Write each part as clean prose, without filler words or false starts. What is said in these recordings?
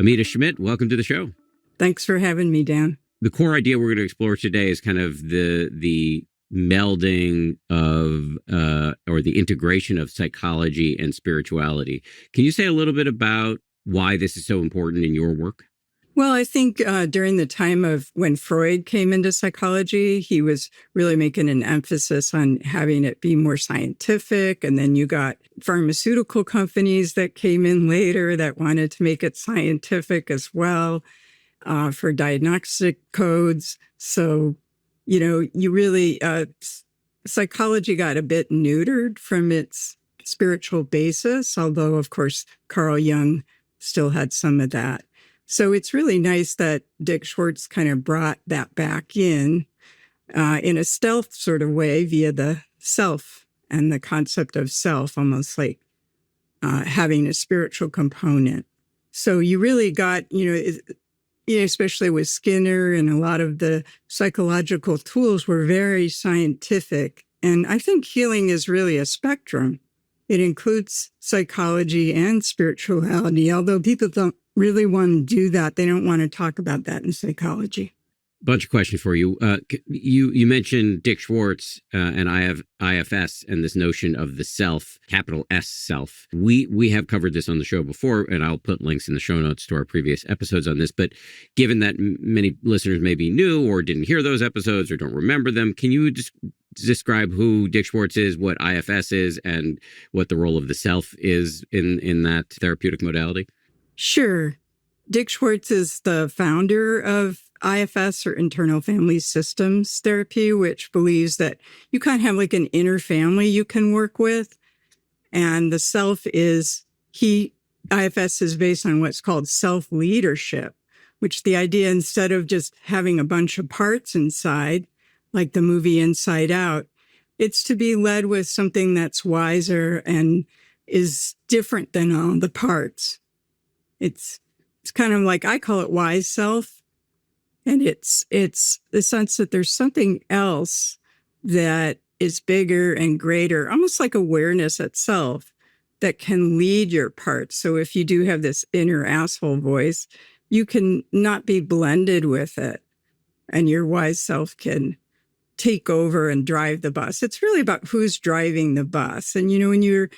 Amita Schmidt, welcome to the show. Thanks for having me, Dan. The core idea we're going to explore today is kind of the melding of or the integration of psychology and spirituality. Can you say a little bit about why this is so important in your work? Well, I think during the time of when Freud came into psychology, he was really making an emphasis on having it be more scientific. And then you got pharmaceutical companies that came in later that wanted to make it scientific as well for diagnostic codes. So, you really, psychology got a bit neutered from its spiritual basis, although, of course, Carl Jung still had some of that. So it's really nice that Dick Schwartz kind of brought that back in a stealth sort of way via the self and the concept of self, almost like having a spiritual component. So you really got, especially with Skinner and a lot of the psychological tools were very scientific. And I think healing is really a spectrum. It includes psychology and spirituality, although people don't really want to do that. They don't want to talk about that in psychology. Bunch of questions for you. You mentioned Dick Schwartz and IFS and this notion of the self, capital S self. We have covered this on the show before, and I'll put links in the show notes to our previous episodes on this. But given that many listeners may be new or didn't hear those episodes or don't remember them, can you just describe who Dick Schwartz is, what IFS is, and what the role of the self is in that therapeutic modality? Sure. Dick Schwartz is the founder of IFS, or Internal Family Systems Therapy, which believes that you kind of have like an inner family you can work with. And the self is, IFS is based on what's called self-leadership, which the idea, instead of just having a bunch of parts inside, like the movie Inside Out, it's to be led with something that's wiser and is different than all the parts. It's kind of like, I call it wise self. And it's the sense that there's something else that is bigger and greater, almost like awareness itself, that can lead your parts. So if you do have this inner asshole voice, you can not be blended with it. And your wise self can take over and drive the bus. It's really about who's driving the bus. And, when you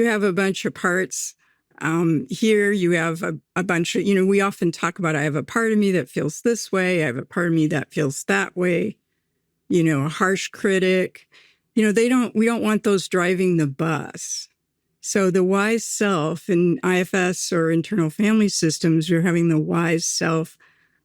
have a bunch of parts, here you have a bunch of, we often talk about, I have a part of me that feels this way. I have a part of me that feels that way. A harsh critic, we don't want those driving the bus. So the wise self in IFS or internal family systems, you're having the wise self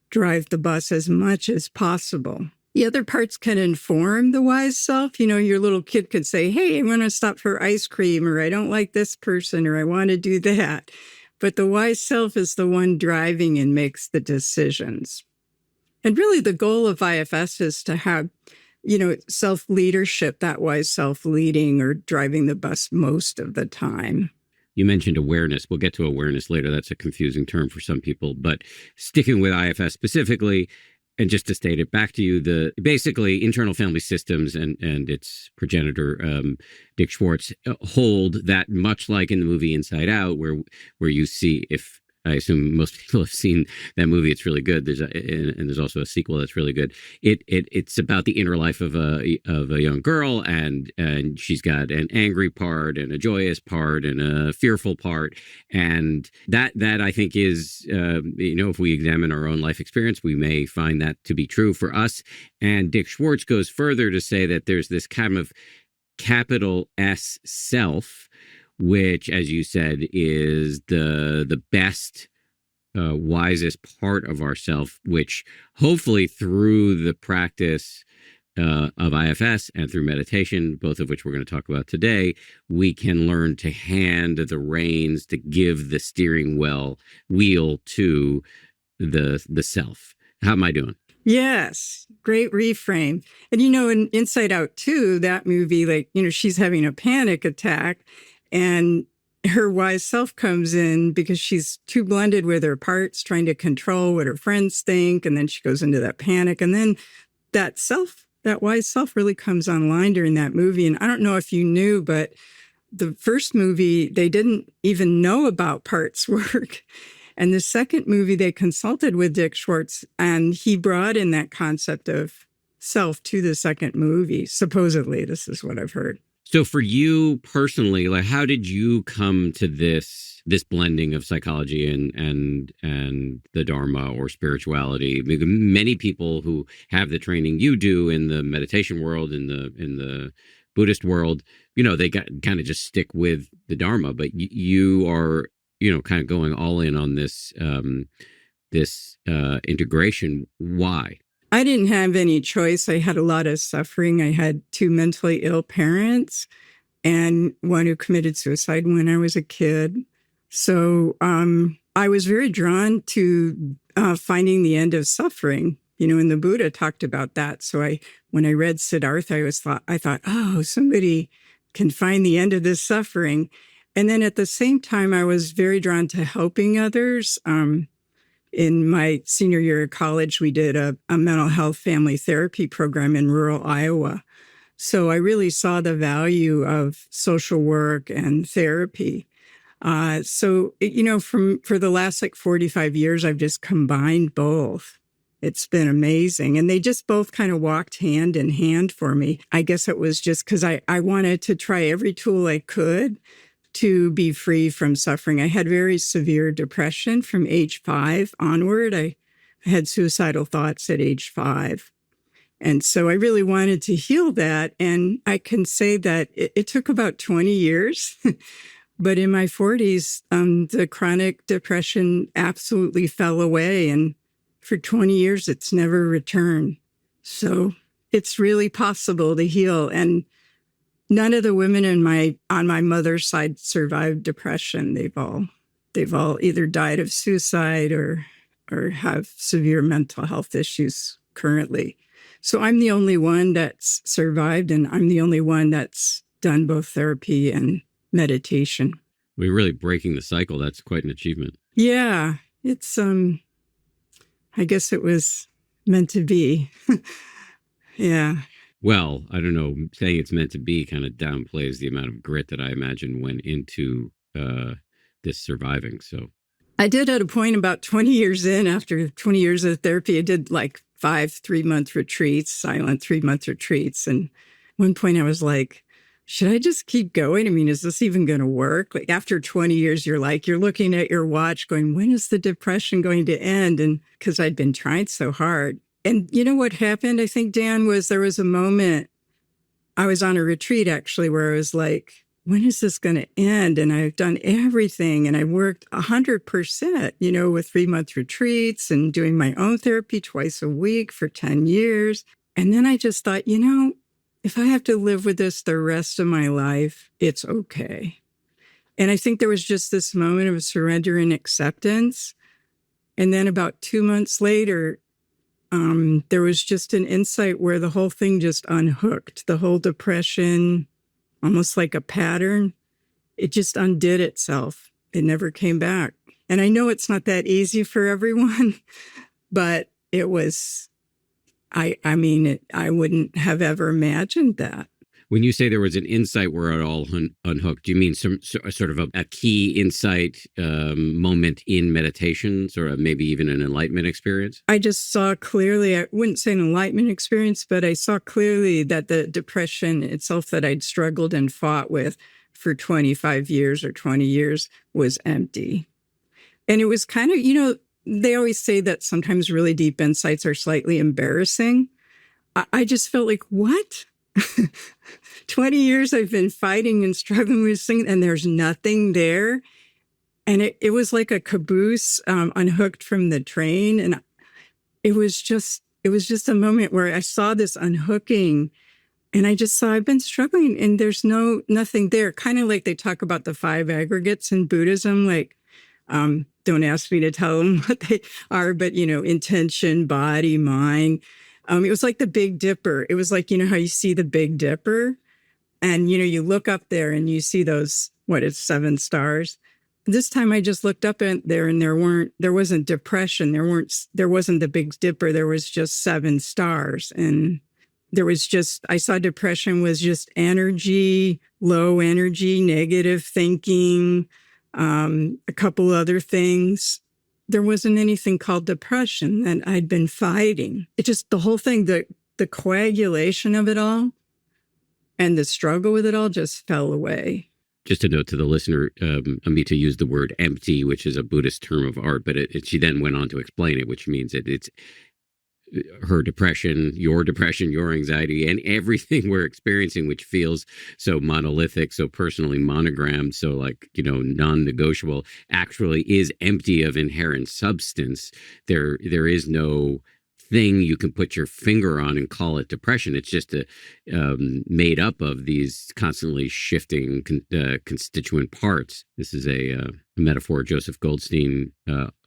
drive the bus as much as possible. The other parts can inform the wise self. Your little kid could say, hey, I want to stop for ice cream, or I don't like this person, or I want to do that. But the wise self is the one driving and makes the decisions. And really the goal of IFS is to have, self-leadership, that wise self leading or driving the bus most of the time. You mentioned awareness. We'll get to awareness later. That's a confusing term for some people. But sticking with IFS specifically, and just to state it back to you, basically internal family systems and its progenitor, Dick Schwartz, hold that, much like in the movie Inside Out, where you see, if I assume most people have seen that movie, it's really good. There's also a sequel that's really good. It's about the inner life of a young girl, and she's got an angry part and a joyous part and a fearful part, and that I think is if we examine our own life experience, we may find that to be true for us. And Dick Schwartz goes further to say that there's this kind of capital S self, which, as you said, is the best, wisest part of ourself, which hopefully through the practice of IFS and through meditation, both of which we're going to talk about today, we can learn to hand the reins, to give the steering wheel to the self. How am I doing? Yes. Great reframe. And, in Inside Out 2, that movie, she's having a panic attack, and her wise self comes in because she's too blended with her parts, trying to control what her friends think. And then she goes into that panic. And then that wise self really comes online during that movie. And I don't know if you knew, but the first movie, they didn't even know about parts work. And the second movie, they consulted with Dick Schwartz, and he brought in that concept of self to the second movie. Supposedly, this is what I've heard. So for you personally, like, how did you come to this blending of psychology and the Dharma or spirituality? Because many people who have the training you do in the meditation world, in the Buddhist world, they kind of just stick with the Dharma, but you are, kind of going all in on this integration. Why? I didn't have any choice. I had a lot of suffering. I had 2 mentally ill parents and one who committed suicide when I was a kid. So I was very drawn to finding the end of suffering, and the Buddha talked about that. So when I read Siddhartha, I thought, oh, somebody can find the end of this suffering. And then at the same time, I was very drawn to helping others. In my senior year of college, we did a mental health family therapy program in rural Iowa. So I really saw the value of social work and therapy. For the last 45 years, I've just combined both. It's been amazing. And they just both kind of walked hand in hand for me. I guess it was just because I wanted to try every tool I could to be free from suffering. I had very severe depression from age 5 onward. I had suicidal thoughts at age 5. And so I really wanted to heal that. And I can say that it took about 20 years. But in my 40s, the chronic depression absolutely fell away. And for 20 years, it's never returned. So it's really possible to heal. And none of the women on my mother's side survived depression. They've all either died of suicide or have severe mental health issues currently. So I'm the only one that's survived, and I'm the only one that's done both therapy and meditation. We're really breaking the cycle. That's quite an achievement. Yeah, it's I guess it was meant to be. Yeah. Well, I don't know. Saying it's meant to be kind of downplays the amount of grit that I imagine went into this surviving. So I did at a point about 20 years in, after 20 years of therapy, I did like 5 3-month retreats, silent 3-month retreats. And at one point I was like, should I just keep going? I mean, is this even going to work? Like after 20 years, you're looking at your watch going, when is the depression going to end? And because I'd been trying so hard. And you know what happened, I think, Dan, was there was a moment, I was on a retreat actually, where I was like, when is this going to end? And I've done everything. And I worked 100%, with 3-month retreats and doing my own therapy twice a week for 10 years. And then I just thought, if I have to live with this the rest of my life, it's okay. And I think there was just this moment of surrender and acceptance. And then about 2 months later, there was just an insight where the whole thing just unhooked, the whole depression, almost like a pattern. It just undid itself. It never came back. And I know it's not that easy for everyone, but it was, I wouldn't have ever imagined that. when you say there was an insight where it all unhooked, do you mean some sort of a key insight moment in meditations, or maybe even an enlightenment experience? I just saw clearly, I wouldn't say an enlightenment experience, but I saw clearly that the depression itself that I'd struggled and fought with for 25 years or 20 years was empty. And it was kind of, they always say that sometimes really deep insights are slightly embarrassing. I just felt like, what? 20 years I've been fighting and struggling with things, and there's nothing there. And it was like a caboose unhooked from the train. And it was just a moment where I saw this unhooking, and I just saw I've been struggling and there's nothing there. Kind of like they talk about the 5 aggregates in Buddhism, like, don't ask me to tell them what they are, but, intention, body, mind. It was like the Big Dipper. It was like, how you see the Big Dipper and, you look up there and you see those, 7 stars. This time I just looked up there and there wasn't depression. There wasn't the Big Dipper. There was just 7 stars. And I saw depression was just energy, low energy, negative thinking, a couple other things. there wasn't anything called depression that I'd been fighting. It just, the whole thing, the coagulation of it all and the struggle with it all just fell away. Just a note to the listener, Amita used the word empty, which is a Buddhist term of art, but she then went on to explain it, which means that it's her depression, your anxiety, and everything we're experiencing, which feels so monolithic, so personally monogrammed, so like, non-negotiable, actually is empty of inherent substance. There is no thing you can put your finger on and call it depression. It's just made up of these constantly shifting constituent parts. This is a metaphor Joseph Goldstein,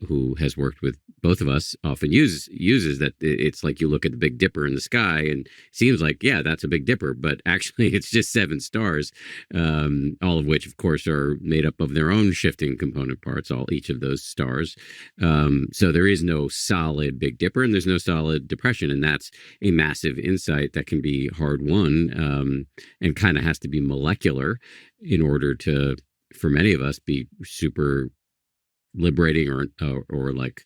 who has worked with both of us, often uses that it's like you look at the Big Dipper in the sky and it seems like, yeah, that's a Big Dipper, but actually it's just 7 stars, all of which, of course, are made up of their own shifting component parts, each of those stars. So there is no solid Big Dipper and there's no solid depression. And that's a massive insight that can be hard won, and kind of has to be molecular in order to, for many of us, be super liberating or like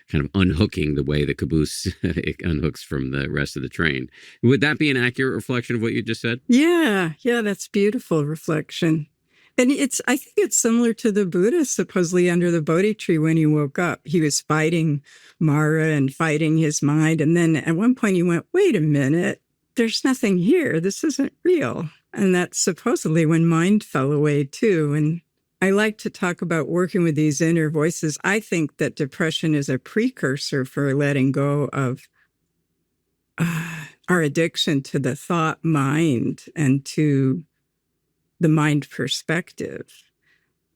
kind of unhooking the way the caboose it unhooks from the rest of the train. Would that be an accurate reflection of what you just said? Yeah, that's beautiful reflection. And I think it's similar to the Buddha supposedly under the Bodhi tree when he woke up. He was fighting Mara and fighting his mind. And then at one point he went, wait a minute, there's nothing here. This isn't real. And that's supposedly when mind fell away too. And I like to talk about working with these inner voices. I think that depression is a precursor for letting go of our addiction to the thought mind and to the mind perspective.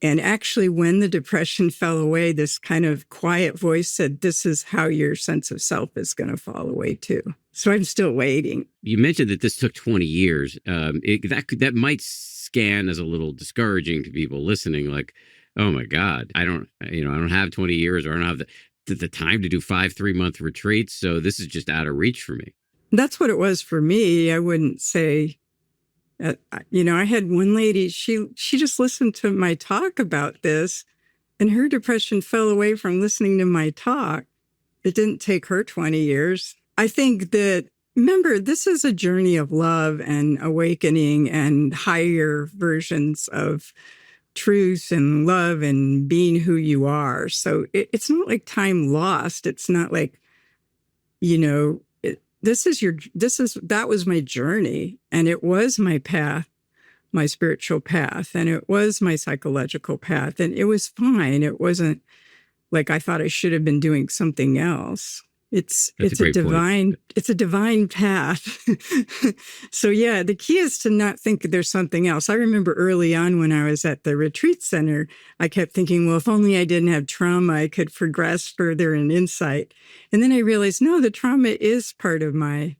And actually, when the depression fell away, this kind of quiet voice said, this is how your sense of self is going to fall away too. So I'm still waiting. You mentioned that this took 20 years. That might scan as a little discouraging to people listening, like, oh my God, I don't have 20 years, or I don't have the time to do 5 3-month retreats. So this is just out of reach for me. That's what it was for me. I wouldn't say, I had one lady, she just listened to my talk about this and her depression fell away from listening to my talk. It didn't take her 20 years. I think that, remember, this is a journey of love and awakening and higher versions of truth and love and being who you are. So it's not like time lost. It's not like, that was my journey, and it was my path, my spiritual path, and it was my psychological path, and it was fine. It wasn't like I thought I should have been doing something else. It's a divine path. So yeah, the key is to not think there's something else. I remember early on when I was at the retreat center, I kept thinking, well, if only I didn't have trauma, I could progress further in insight. And then I realized, no, the trauma is part of my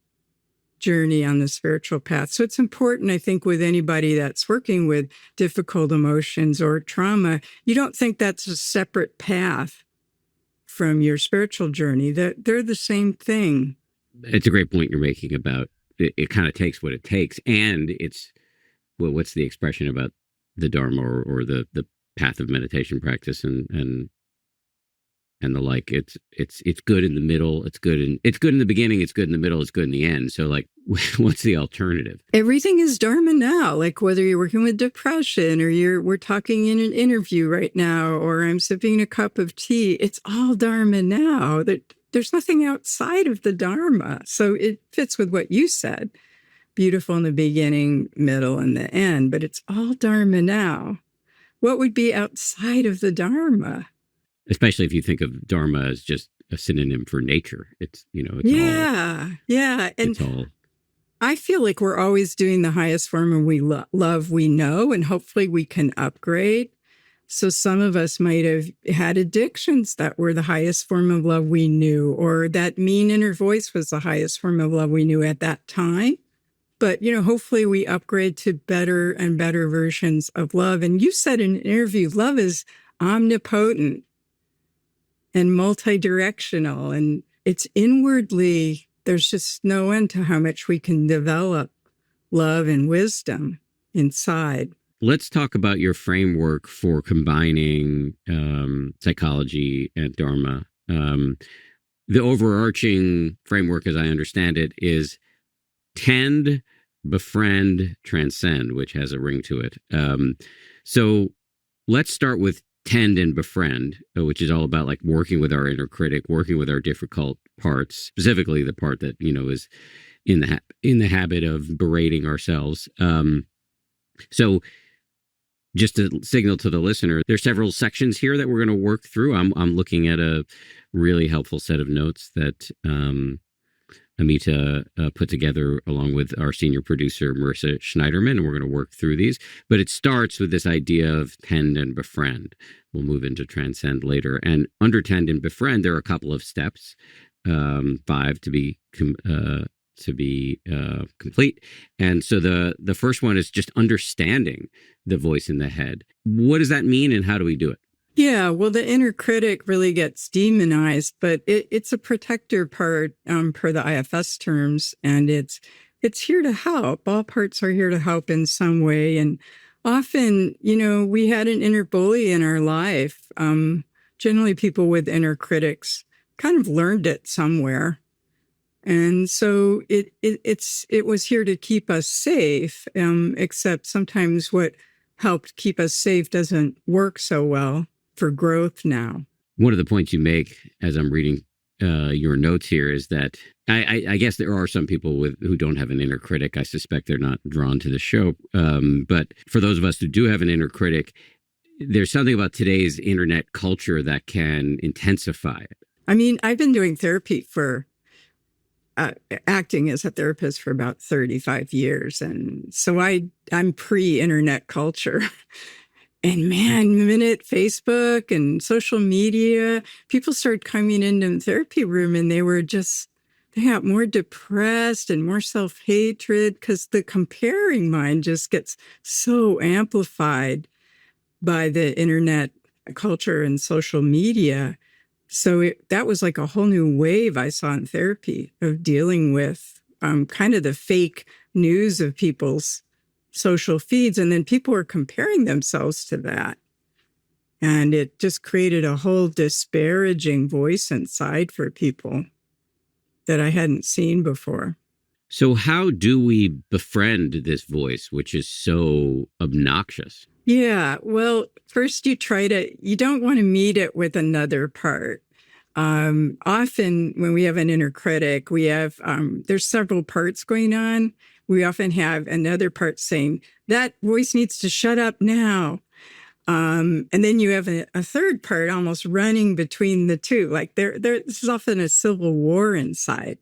journey on the spiritual path. So it's important, I think, with anybody that's working with difficult emotions or trauma, you don't think that's a separate path from your spiritual journey. They're the same thing. It's a great point you're making about it kind of takes what it takes. And it's, well, what's the expression about the Dharma or the path of meditation practice and the like? It's good in the middle. It's good in the beginning. It's good in the middle. It's good in the end. So like, what's the alternative? Everything is Dharma now. Like whether you're working with depression or we're talking in an interview right now, or I'm sipping a cup of tea, it's all Dharma now. There's nothing outside of the Dharma. So it fits with what you said. Beautiful in the beginning, middle, and the end, but it's all Dharma now. What would be outside of the Dharma? Especially if you think of Dharma as just a synonym for nature. It's yeah. And I feel like we're always doing the highest form of love we know, and hopefully we can upgrade. So some of us might have had addictions that were the highest form of love we knew, or that mean inner voice was the highest form of love we knew at that time. But, hopefully we upgrade to better and better versions of love. And you said in an interview, love is omnipotent and multi-directional, and it's inwardly, there's just no end to how much we can develop love and wisdom inside. let's talk about your framework for combining psychology and Dharma. The overarching framework, as I understand it, is tend, befriend, transcend, which has a ring to it. So let's start with tend and befriend, which is all about like working with our inner critic, working with our difficult parts, specifically the part that, is in the habit of berating ourselves. So just to signal to the listener, there's several sections here that we're going to work through. I'm looking at a really helpful set of notes that Amita put together along with our senior producer, Marissa Schneiderman, and we're going to work through these. But it starts with this idea of tend and befriend. We'll move into transcend later. And under tend and befriend, there are a couple of steps, 5 to be complete. And so the first one is just understanding the voice in the head. What does that mean, and how do we do it? Yeah, well, the inner critic really gets demonized, but it's a protector part per the IFS terms, and it's here to help. All parts are here to help in some way, and often, we had an inner bully in our life. Generally, people with inner critics kind of learned it somewhere. And so it was here to keep us safe, except sometimes what helped keep us safe doesn't work so well for growth now. One of the points you make as I'm reading your notes here is that I guess there are some people who don't have an inner critic. I suspect they're not drawn to the show. But for those of us who do have an inner critic, there's something about today's internet culture that can intensify it. I mean, I've been doing therapy for acting as a therapist for about 35 years. And so I'm pre-internet culture. And man, the minute Facebook and social media, people started coming into the therapy room and they got more depressed and more self-hatred because the comparing mind just gets so amplified by the internet culture and social media. So that was like a whole new wave I saw in therapy of dealing with kind of the fake news of people's social feeds. And then people were comparing themselves to that. And it just created a whole disparaging voice inside for people that I hadn't seen before. So how do we befriend this voice, which is so obnoxious? Yeah, well, first you don't want to meet it with another part. Often when we have an inner critic, there's several parts going on. We often have another part saying, that voice needs to shut up now. And then you have a third part almost running between the two. Like this is often a civil war inside.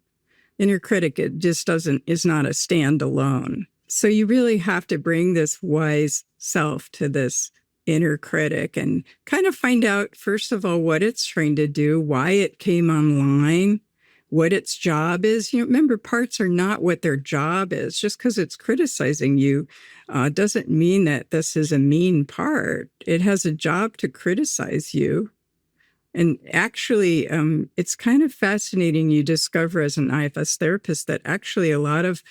Inner critic, it just is not a standalone. So you really have to bring this wise self to this inner critic and kind of find out, first of all, what it's trying to do, why it came online, what its job is. Remember, parts are not what their job is. Just because it's criticizing you doesn't mean that this is a mean part. It has a job to criticize you. And actually, it's kind of fascinating. You discover as an IFS therapist that actually a lot of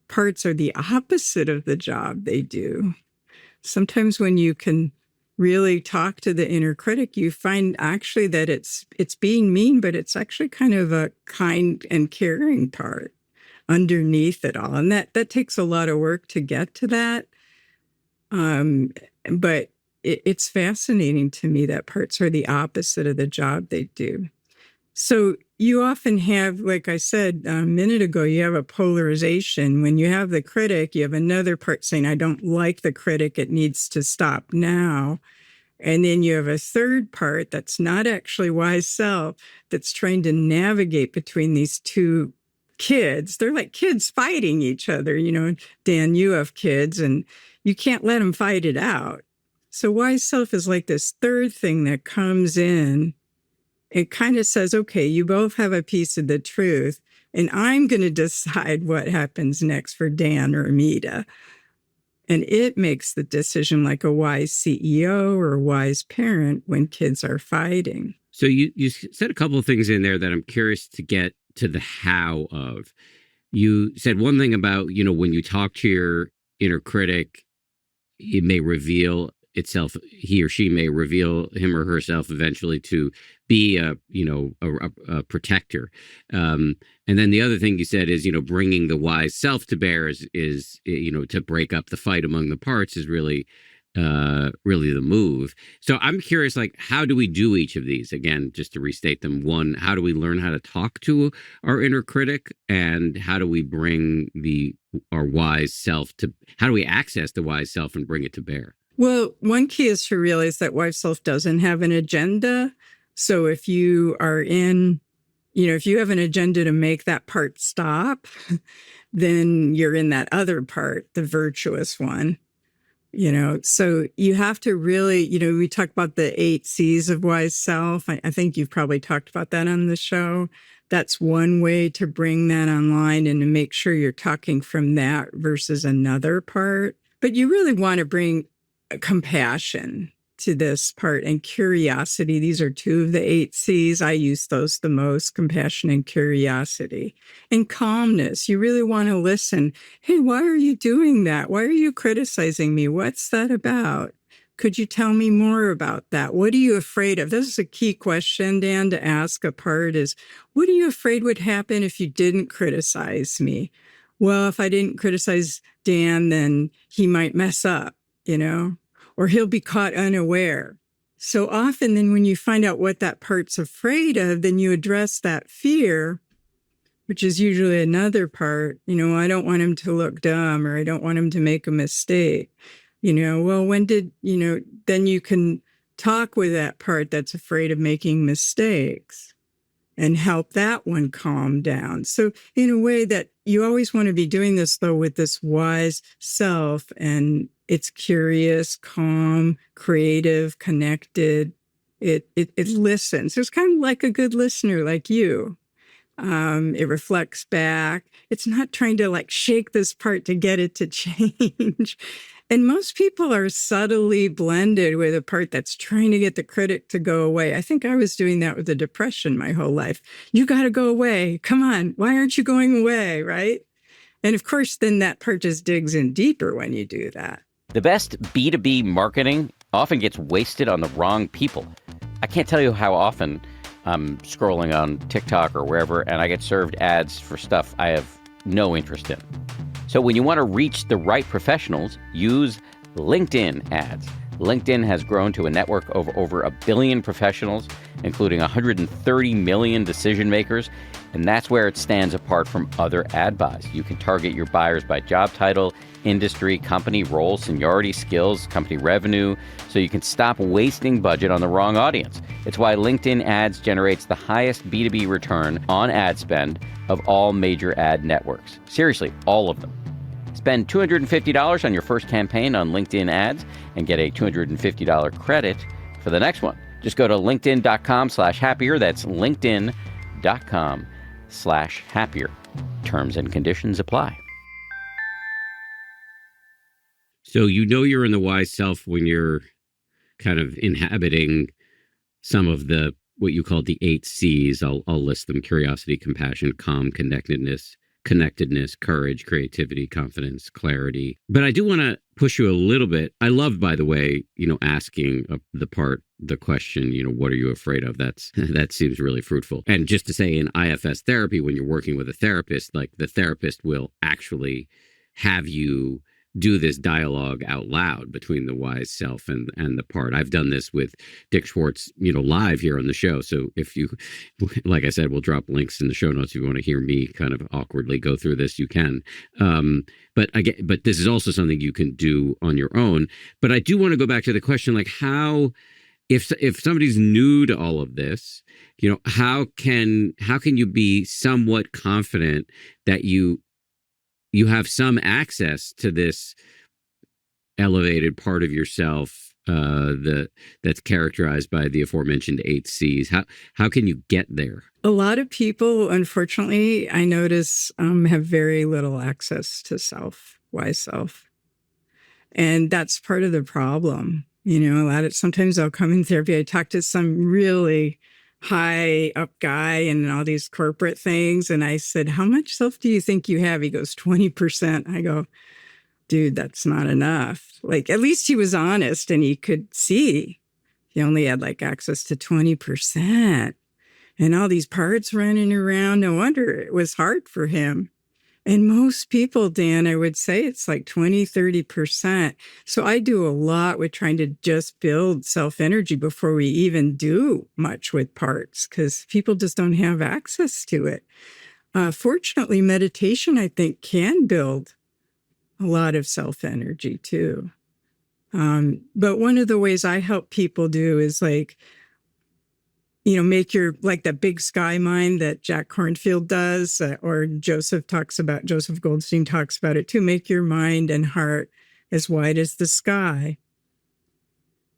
parts are the opposite of the job they do. Sometimes when you can really talk to the inner critic, you find actually that it's being mean, but it's actually kind of a kind and caring part underneath it all. And that takes a lot of work to get to that. But it's fascinating to me that parts are the opposite of the job they do. So you often have, like I said a minute ago, you have a polarization. When you have the critic, you have another part saying, I don't like the critic, it needs to stop now. And then you have a third part that's not actually wise self, that's trying to navigate between these two kids. They're like kids fighting each other. Dan, you have kids and you can't let them fight it out. So wise self is like this third thing that comes in. It kind of says, okay, you both have a piece of the truth, and I'm going to decide what happens next for Dan or Amita. And it makes the decision like a wise CEO or a wise parent when kids are fighting. So you said a couple of things in there that I'm curious to get to the how of. You said one thing about, when you talk to your inner critic, it may reveal itself, he or she may reveal him or herself eventually to be a protector. And then the other thing you said is, bringing the wise self to bear is to break up the fight among the parts is really the move. So I'm curious, like, how do we do each of these? Again, just to restate them. One, how do we learn how to talk to our inner critic, and how do we bring our wise self to, how do we access the wise self and bring it to bear? Well, one key is to realize that wise self doesn't have an agenda. So if you are if you have an agenda to make that part stop, then you're in that other part, the virtuous one. So you have to really, we talk about the 8 C's of wise self. I think you've probably talked about that on the show. That's one way to bring that online and to make sure you're talking from that versus another part. But you really want to bring compassion to this part and curiosity. These are 2 of the 8 C's. I use those the most, compassion and curiosity. And calmness. You really want to listen. Hey, why are you doing that? Why are you criticizing me? What's that about? Could you tell me more about that? What are you afraid of? This is a key question, Dan, to ask a part is, what are you afraid would happen if you didn't criticize me? Well, if I didn't criticize Dan, then he might mess up, or he'll be caught unaware. So often then when you find out what that part's afraid of, then you address that fear, which is usually another part. I don't want him to look dumb, or I don't want him to make a mistake. Well, then you can talk with that part that's afraid of making mistakes and help that one calm down. So in a way that you always want to be doing this, though, with this wise self, and it's curious, calm, creative, connected. It listens. It's kind of like a good listener, like you. It reflects back. It's not trying to shake this part to get it to change. And most people are subtly blended with a part that's trying to get the critic to go away. I think I was doing that with the depression my whole life. You got to go away. Come on. Why aren't you going away? Right? And of course, then that part just digs in deeper when you do that. The best B2B marketing often gets wasted on the wrong people. I can't tell you how often I'm scrolling on TikTok or wherever, and I get served ads for stuff I have no interest in. So when you want to reach the right professionals, use LinkedIn ads. LinkedIn has grown to a network of over 1 billion professionals, including 130 million decision makers, and that's where it stands apart from other ad buys. You can target your buyers by job title, industry, company, role, seniority, skills, company revenue, so you can stop wasting budget on the wrong audience. It's why LinkedIn ads generates the highest B2B return on ad spend of all major ad networks. Seriously, all of them. Spend $250 on your first campaign on LinkedIn ads and get a $250 credit for the next one. Just go to linkedin.com/happier. That's linkedin.com/happier. Terms and conditions apply. So you're in the wise self when you're kind of inhabiting some of the what you call the 8 C's. I'll list them: curiosity, compassion, calm, connectedness, courage, creativity, confidence, clarity. But I do want to push you a little bit. I love, by the way, asking the question, what are you afraid of? That seems really fruitful. And just to say, in IFS therapy, when you're working with a therapist, the therapist will actually have you do this dialogue out loud between the wise self and the part. I've done this with Dick Schwartz, live here on the show. So if you, like I said, we'll drop links in the show notes. If you want to hear me kind of awkwardly go through this, you can. But this is also something you can do on your own. But I do want to go back to the question, how, if somebody's new to all of this, how can you be somewhat confident that you have some access to this elevated part of yourself that's characterized by the aforementioned 8 C's. How can you get there? A lot of people, unfortunately, I notice have very little access to wise self. And that's part of the problem. Sometimes I'll come in therapy. I talk to some really high up guy and all these corporate things. And I said, how much self do you think you have? He goes, 20%. I go, dude, that's not enough. Like, at least he was honest and he could see he only had like access to 20%. And all these parts running around. No wonder it was hard for him. And most people, Dan, I would say it's like 20, 30%. So I do a lot with trying to just build self-energy before we even do much with parts, because people just don't have access to it. Fortunately, meditation, I think, can build a lot of self-energy too. But one of the ways I help people do is like, make your, like that big sky mind that Jack Kornfield does, or Joseph Goldstein talks about it too. Make your mind and heart as wide as the sky.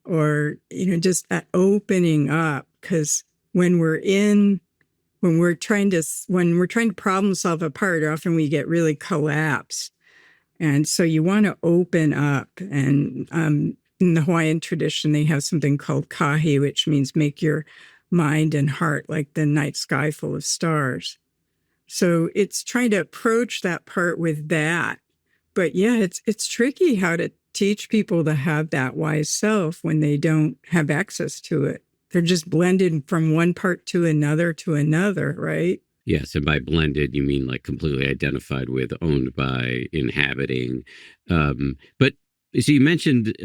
Or, just that opening up, because when we're trying to problem solve a part, often we get really collapsed. And so you want to open up. And in the Hawaiian tradition, they have something called kahi, which means make your mind and heart like the night sky full of stars. So it's trying to approach that part with that. But yeah, it's tricky how to teach people to have that wise self when they don't have access to it. They're just blended from one part to another, right? Yes, and by blended, you mean like completely identified with, owned by, inhabiting. But so you mentioned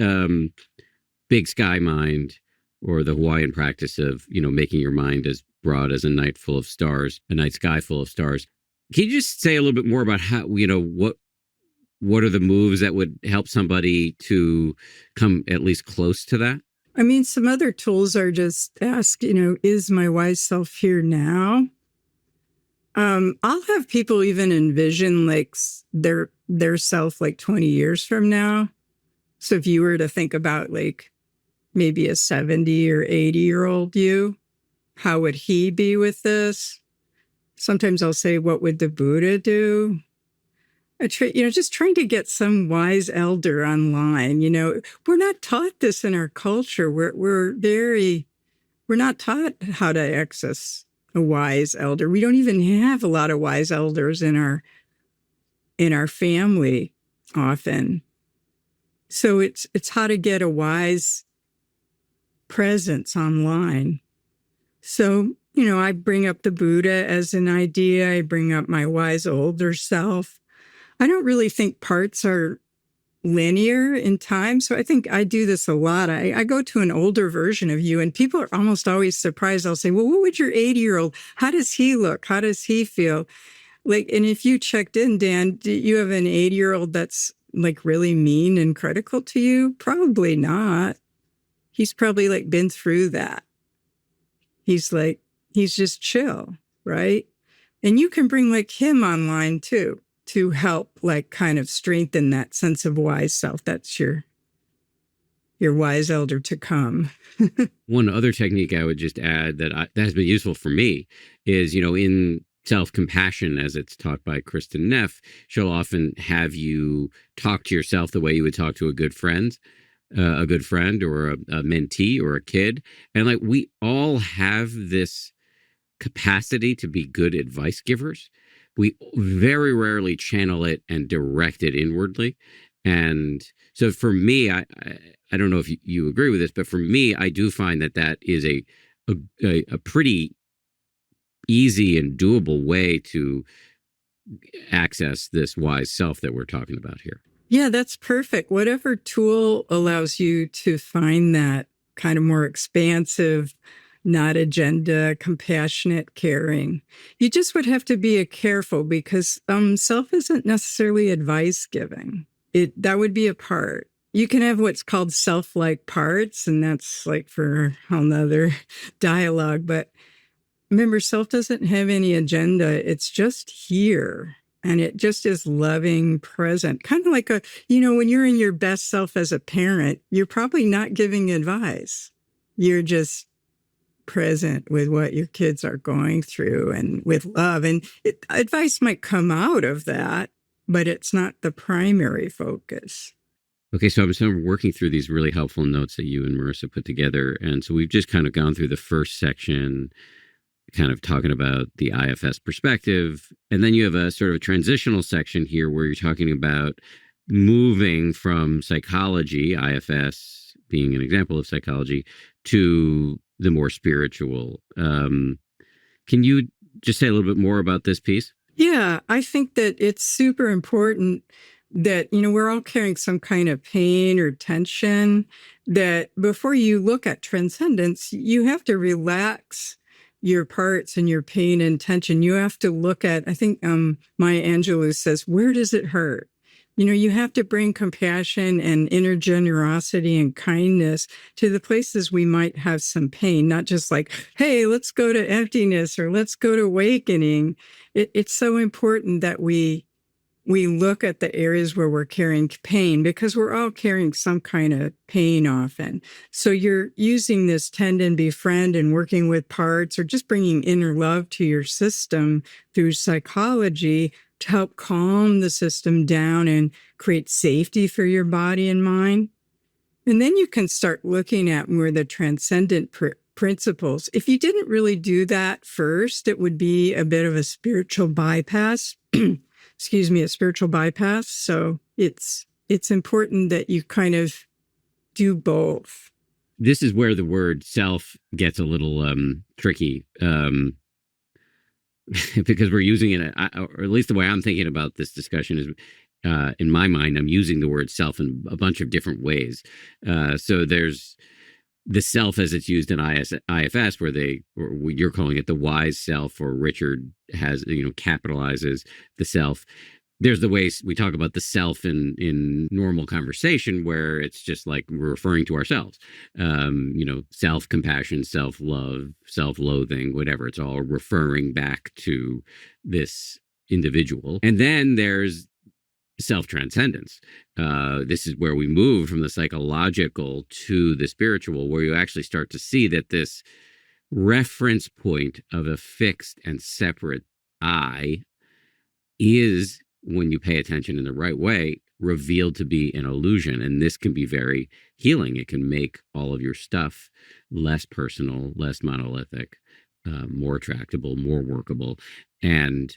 big sky mind, or the Hawaiian practice of, making your mind as broad as a night full of stars, a night sky full of stars. Can you just say a little bit more about how, what are the moves that would help somebody to come at least close to that? I mean, some other tools are just ask, is my wise self here now? I'll have people even envision like their self like 20 years from now. So if you were to think about like maybe a 70 or 80-year-old you, how would he be with this? Sometimes I'll say, what would the Buddha do? Just trying to get some wise elder online. We're not taught this in our culture. We're not taught how to access a wise elder. We don't even have a lot of wise elders in our family often. So it's how to get a wise presence online. So, I bring up the Buddha as an idea. I bring up my wise older self. I don't really think parts are linear in time. So I think I do this a lot. I go to an older version of you, and people are almost always surprised. I'll say, well, what would your 80-year-old, how does he look? How does he feel? Like, and if you checked in, Dan, do you have an 80-year-old that's like really mean and critical to you? Probably not. He's probably like been through that. He's just chill, right? And you can bring like him online too, to help like kind of strengthen that sense of wise self. That's your wise elder to come. One other technique I would just add that has been useful for me is, in self-compassion, as it's taught by Kristen Neff, she'll often have you talk to yourself the way you would talk to a good friend or a mentee or a kid. And like, we all have this capacity to be good advice givers. We very rarely channel it and direct it inwardly. And so for me, I don't know if you agree with this, but for me, I do find that is a pretty easy and doable way to access this wise self that we're talking about here. Yeah, that's perfect. Whatever tool allows you to find that kind of more expansive, not agenda, compassionate, caring. You just would have to be careful, because self isn't necessarily advice giving. That would be a part. You can have what's called self-like parts, and that's like for a whole nother dialogue. But remember, self doesn't have any agenda. It's just here. And it just is loving, present. Kind of like when you're in your best self as a parent, you're probably not giving advice. You're just present with what your kids are going through and with love. And advice might come out of that, but it's not the primary focus. Okay, so I'm sort of working through these really helpful notes that you and Marissa put together. And so we've just kind of gone through the first section, kind of talking about the IFS perspective. And then you have a sort of transitional section here where you're talking about moving from psychology, IFS being an example of psychology, to the more spiritual. Can you just say a little bit more about this piece? Yeah, I think that it's super important that, we're all carrying some kind of pain or tension, that before you look at transcendence, you have to relax your parts and your pain and tension. You have to look at, I think Maya Angelou says, where does it hurt? You have to bring compassion and inner generosity and kindness to the places we might have some pain, not just like, hey, let's go to emptiness or let's go to awakening. It's so important that we look at the areas where we're carrying pain, because we're all carrying some kind of pain often. So you're using this tend and befriend and working with parts, or just bringing inner love to your system through psychology to help calm the system down and create safety for your body and mind. And then you can start looking at more the transcendent principles. If you didn't really do that first, it would be a bit of a spiritual bypass. Excuse me, a spiritual bypass. So it's important that you kind of do both. This is where the word self gets a little tricky, because we're using it, or at least the way I'm thinking about this discussion is, in my mind, I'm using the word self in a bunch of different ways. So there's the self as it's used in IFS, where you're calling it the wise self, or Richard has, capitalizes the self. There's the ways we talk about the self in normal conversation, where it's just like we're referring to ourselves, self-compassion, self-love, self-loathing, whatever. It's all referring back to this individual. And then there's self-transcendence. This is where we move from the psychological to the spiritual, where you actually start to see that this reference point of a fixed and separate I is, when you pay attention in the right way, revealed to be an illusion. And this can be very healing. It can make all of your stuff less personal, less monolithic, more tractable, more workable. And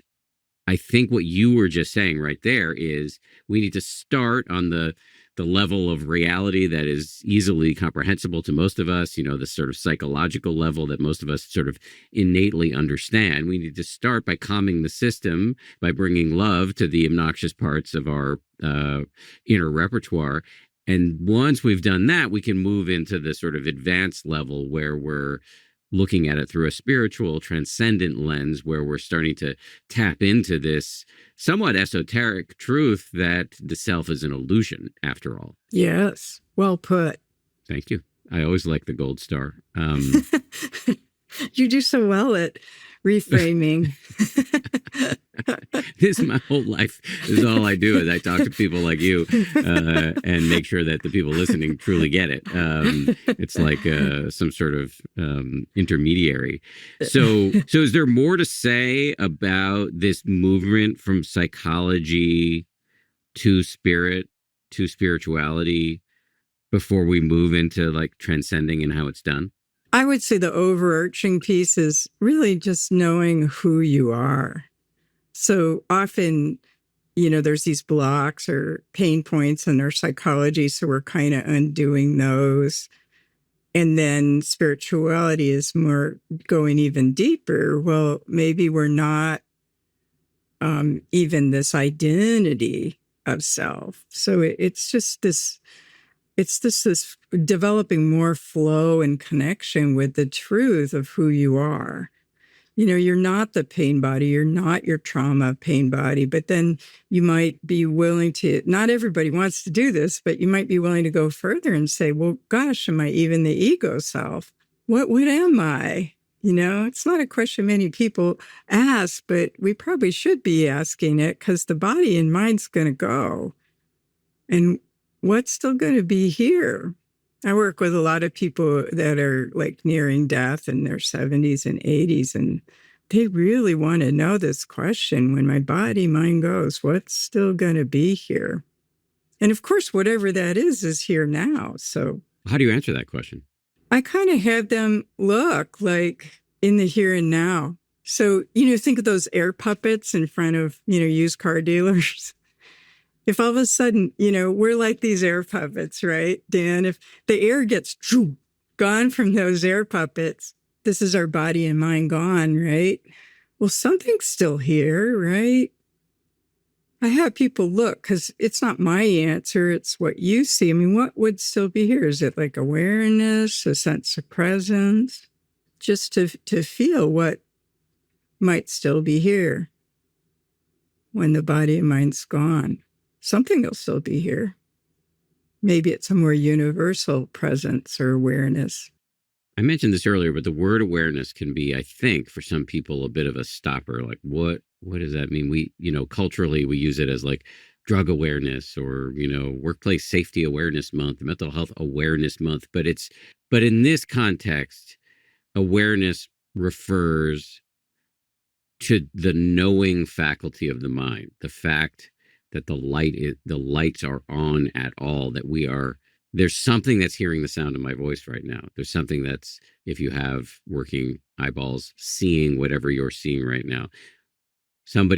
I think what you were just saying right there is we need to start on the level of reality that is easily comprehensible to most of us, the sort of psychological level that most of us sort of innately understand. We need to start by calming the system, by bringing love to the obnoxious parts of our inner repertoire. And once we've done that, we can move into the sort of advanced level where we're looking at it through a spiritual, transcendent lens, where we're starting to tap into this somewhat esoteric truth that the self is an illusion, after all. Yes, well put. Thank you. I always like the gold star. You do so well at reframing. This is my whole life. This is all I do, is I talk to people like you and make sure that the people listening truly get it. It's like some sort of intermediary. So is there more to say about this movement from psychology to spirit, to spirituality, before we move into like transcending and how it's done? I would say the overarching piece is really just knowing who you are. So often, there's these blocks or pain points in our psychology, so we're kind of undoing those. And then spirituality is more going even deeper. Well, maybe we're not even this identity of self. So it's just this. It's this developing more flow and connection with the truth of who you are. You're not the pain body. You're not your trauma pain body. But then you might be willing to, not everybody wants to do this, but you might be willing to go further and say, well, gosh, am I even the ego self? What am I? It's not a question many people ask, but we probably should be asking it, because the body and mind's going to go. And what's still going to be here? I work with a lot of people that are like nearing death in their 70s and 80s, and they really want to know this question: when my body, mind goes, what's still going to be here? And of course, whatever that is here now. So how do you answer that question? I kind of have them look like in the here and now. So, think of those air puppets in front of, used car dealers. If all of a sudden, we're like these air puppets, right, Dan? If the air gets gone from those air puppets, this is our body and mind gone, right? Well, something's still here, right? I have people look because it's not my answer. It's what you see. I mean, what would still be here? Is it like awareness, a sense of presence? Just to feel what might still be here when the body and mind's gone. Something will still be here. Maybe it's a more universal presence or awareness. I mentioned this earlier, but the word awareness can be, I think, for some people, a bit of a stopper. Like, what does that mean? We, culturally, we use it as like drug awareness or, workplace safety awareness month, mental health awareness month. But in this context, awareness refers to the knowing faculty of the mind, the fact that the lights are on at all, that there's something that's hearing the sound of my voice right now. There's something that's, if you have working eyeballs, seeing whatever you're seeing right now. Some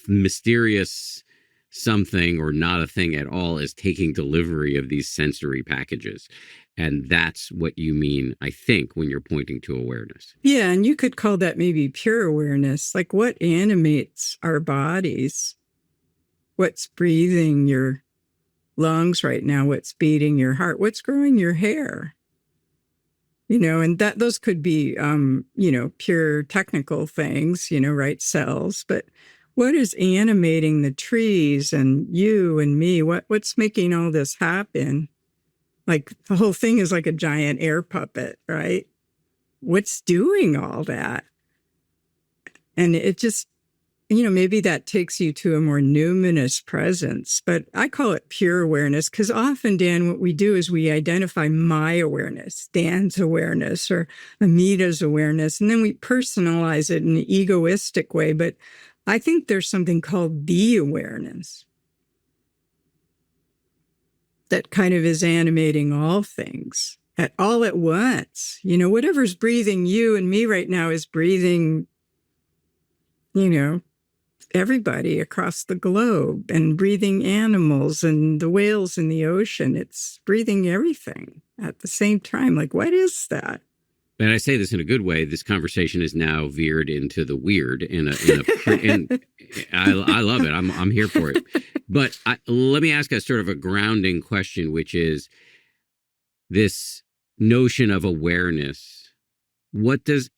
mysterious something or not a thing at all is taking delivery of these sensory packages. And that's what you mean, I think, when you're pointing to awareness. Yeah, and you could call that maybe pure awareness, like what animates our bodies, what's breathing your lungs right now, what's beating your heart, what's growing your hair, and those could be, pure technical things, right, cells, but what is animating the trees and you and me? What's making all this happen? Like the whole thing is like a giant air puppet, right? What's doing all that? And it just, maybe that takes you to a more numinous presence, but I call it pure awareness because often, Dan, what we do is we identify my awareness, Dan's awareness, or Amita's awareness, and then we personalize it in an egoistic way. But I think there's something called the awareness that kind of is animating all things all at once. Whatever's breathing you and me right now is breathing, everybody across the globe, and breathing animals and the whales in the ocean. It's breathing everything at the same time. Like, what is that? And I say this in a good way. This conversation is now veered into the weird and I love it. I'm here for it. But let me ask a sort of a grounding question, which is this notion of awareness.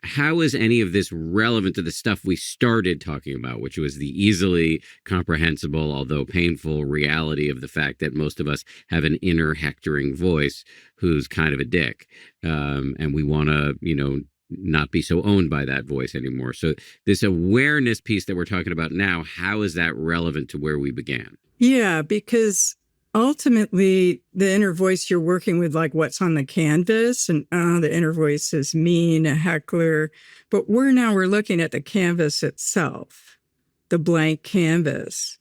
How is any of this relevant to the stuff we started talking about, which was the easily comprehensible, although painful reality of the fact that most of us have an inner hectoring voice who's kind of a dick. And we want to, not be so owned by that voice anymore. So this awareness piece that we're talking about now, how is that relevant to where we began? Yeah, because ultimately, the inner voice you're working with, like what's on the canvas, and the inner voice is mean, a heckler. But we're looking at the canvas itself, the blank canvas.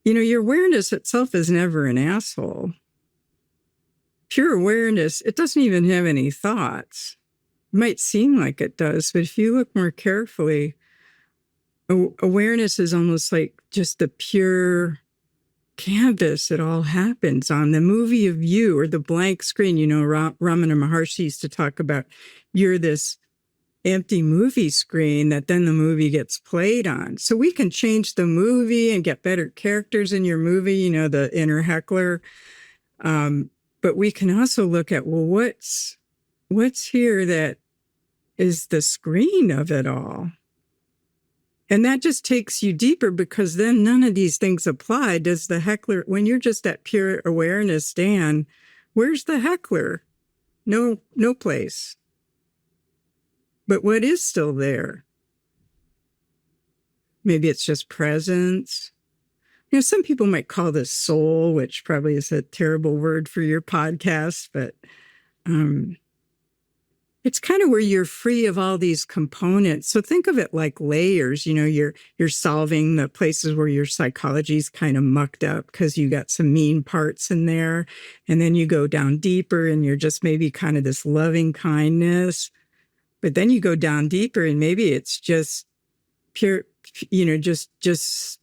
Your awareness itself is never an asshole. Pure awareness, it doesn't even have any thoughts. It might seem like it does, but if you look more carefully, awareness is almost like just the pure canvas it all happens on, the movie of you, or the blank screen. Ramana Maharshi used to talk about, you're this empty movie screen that then the movie gets played on. So we can change the movie and get better characters in your movie, the inner heckler. But we can also look at, well, what's here that is the screen of it all? And that just takes you deeper, because then none of these things apply. Does the heckler, when you're just at pure awareness, Dan, where's the heckler? No place. But what is still there? Maybe it's just presence. Some people might call this soul, which probably is a terrible word for your podcast, but it's kind of where you're free of all these components. So think of it like layers. You're solving the places where your psychology's kind of mucked up because you got some mean parts in there. And then you go down deeper and you're just maybe kind of this loving kindness. But then you go down deeper and maybe it's just pure, just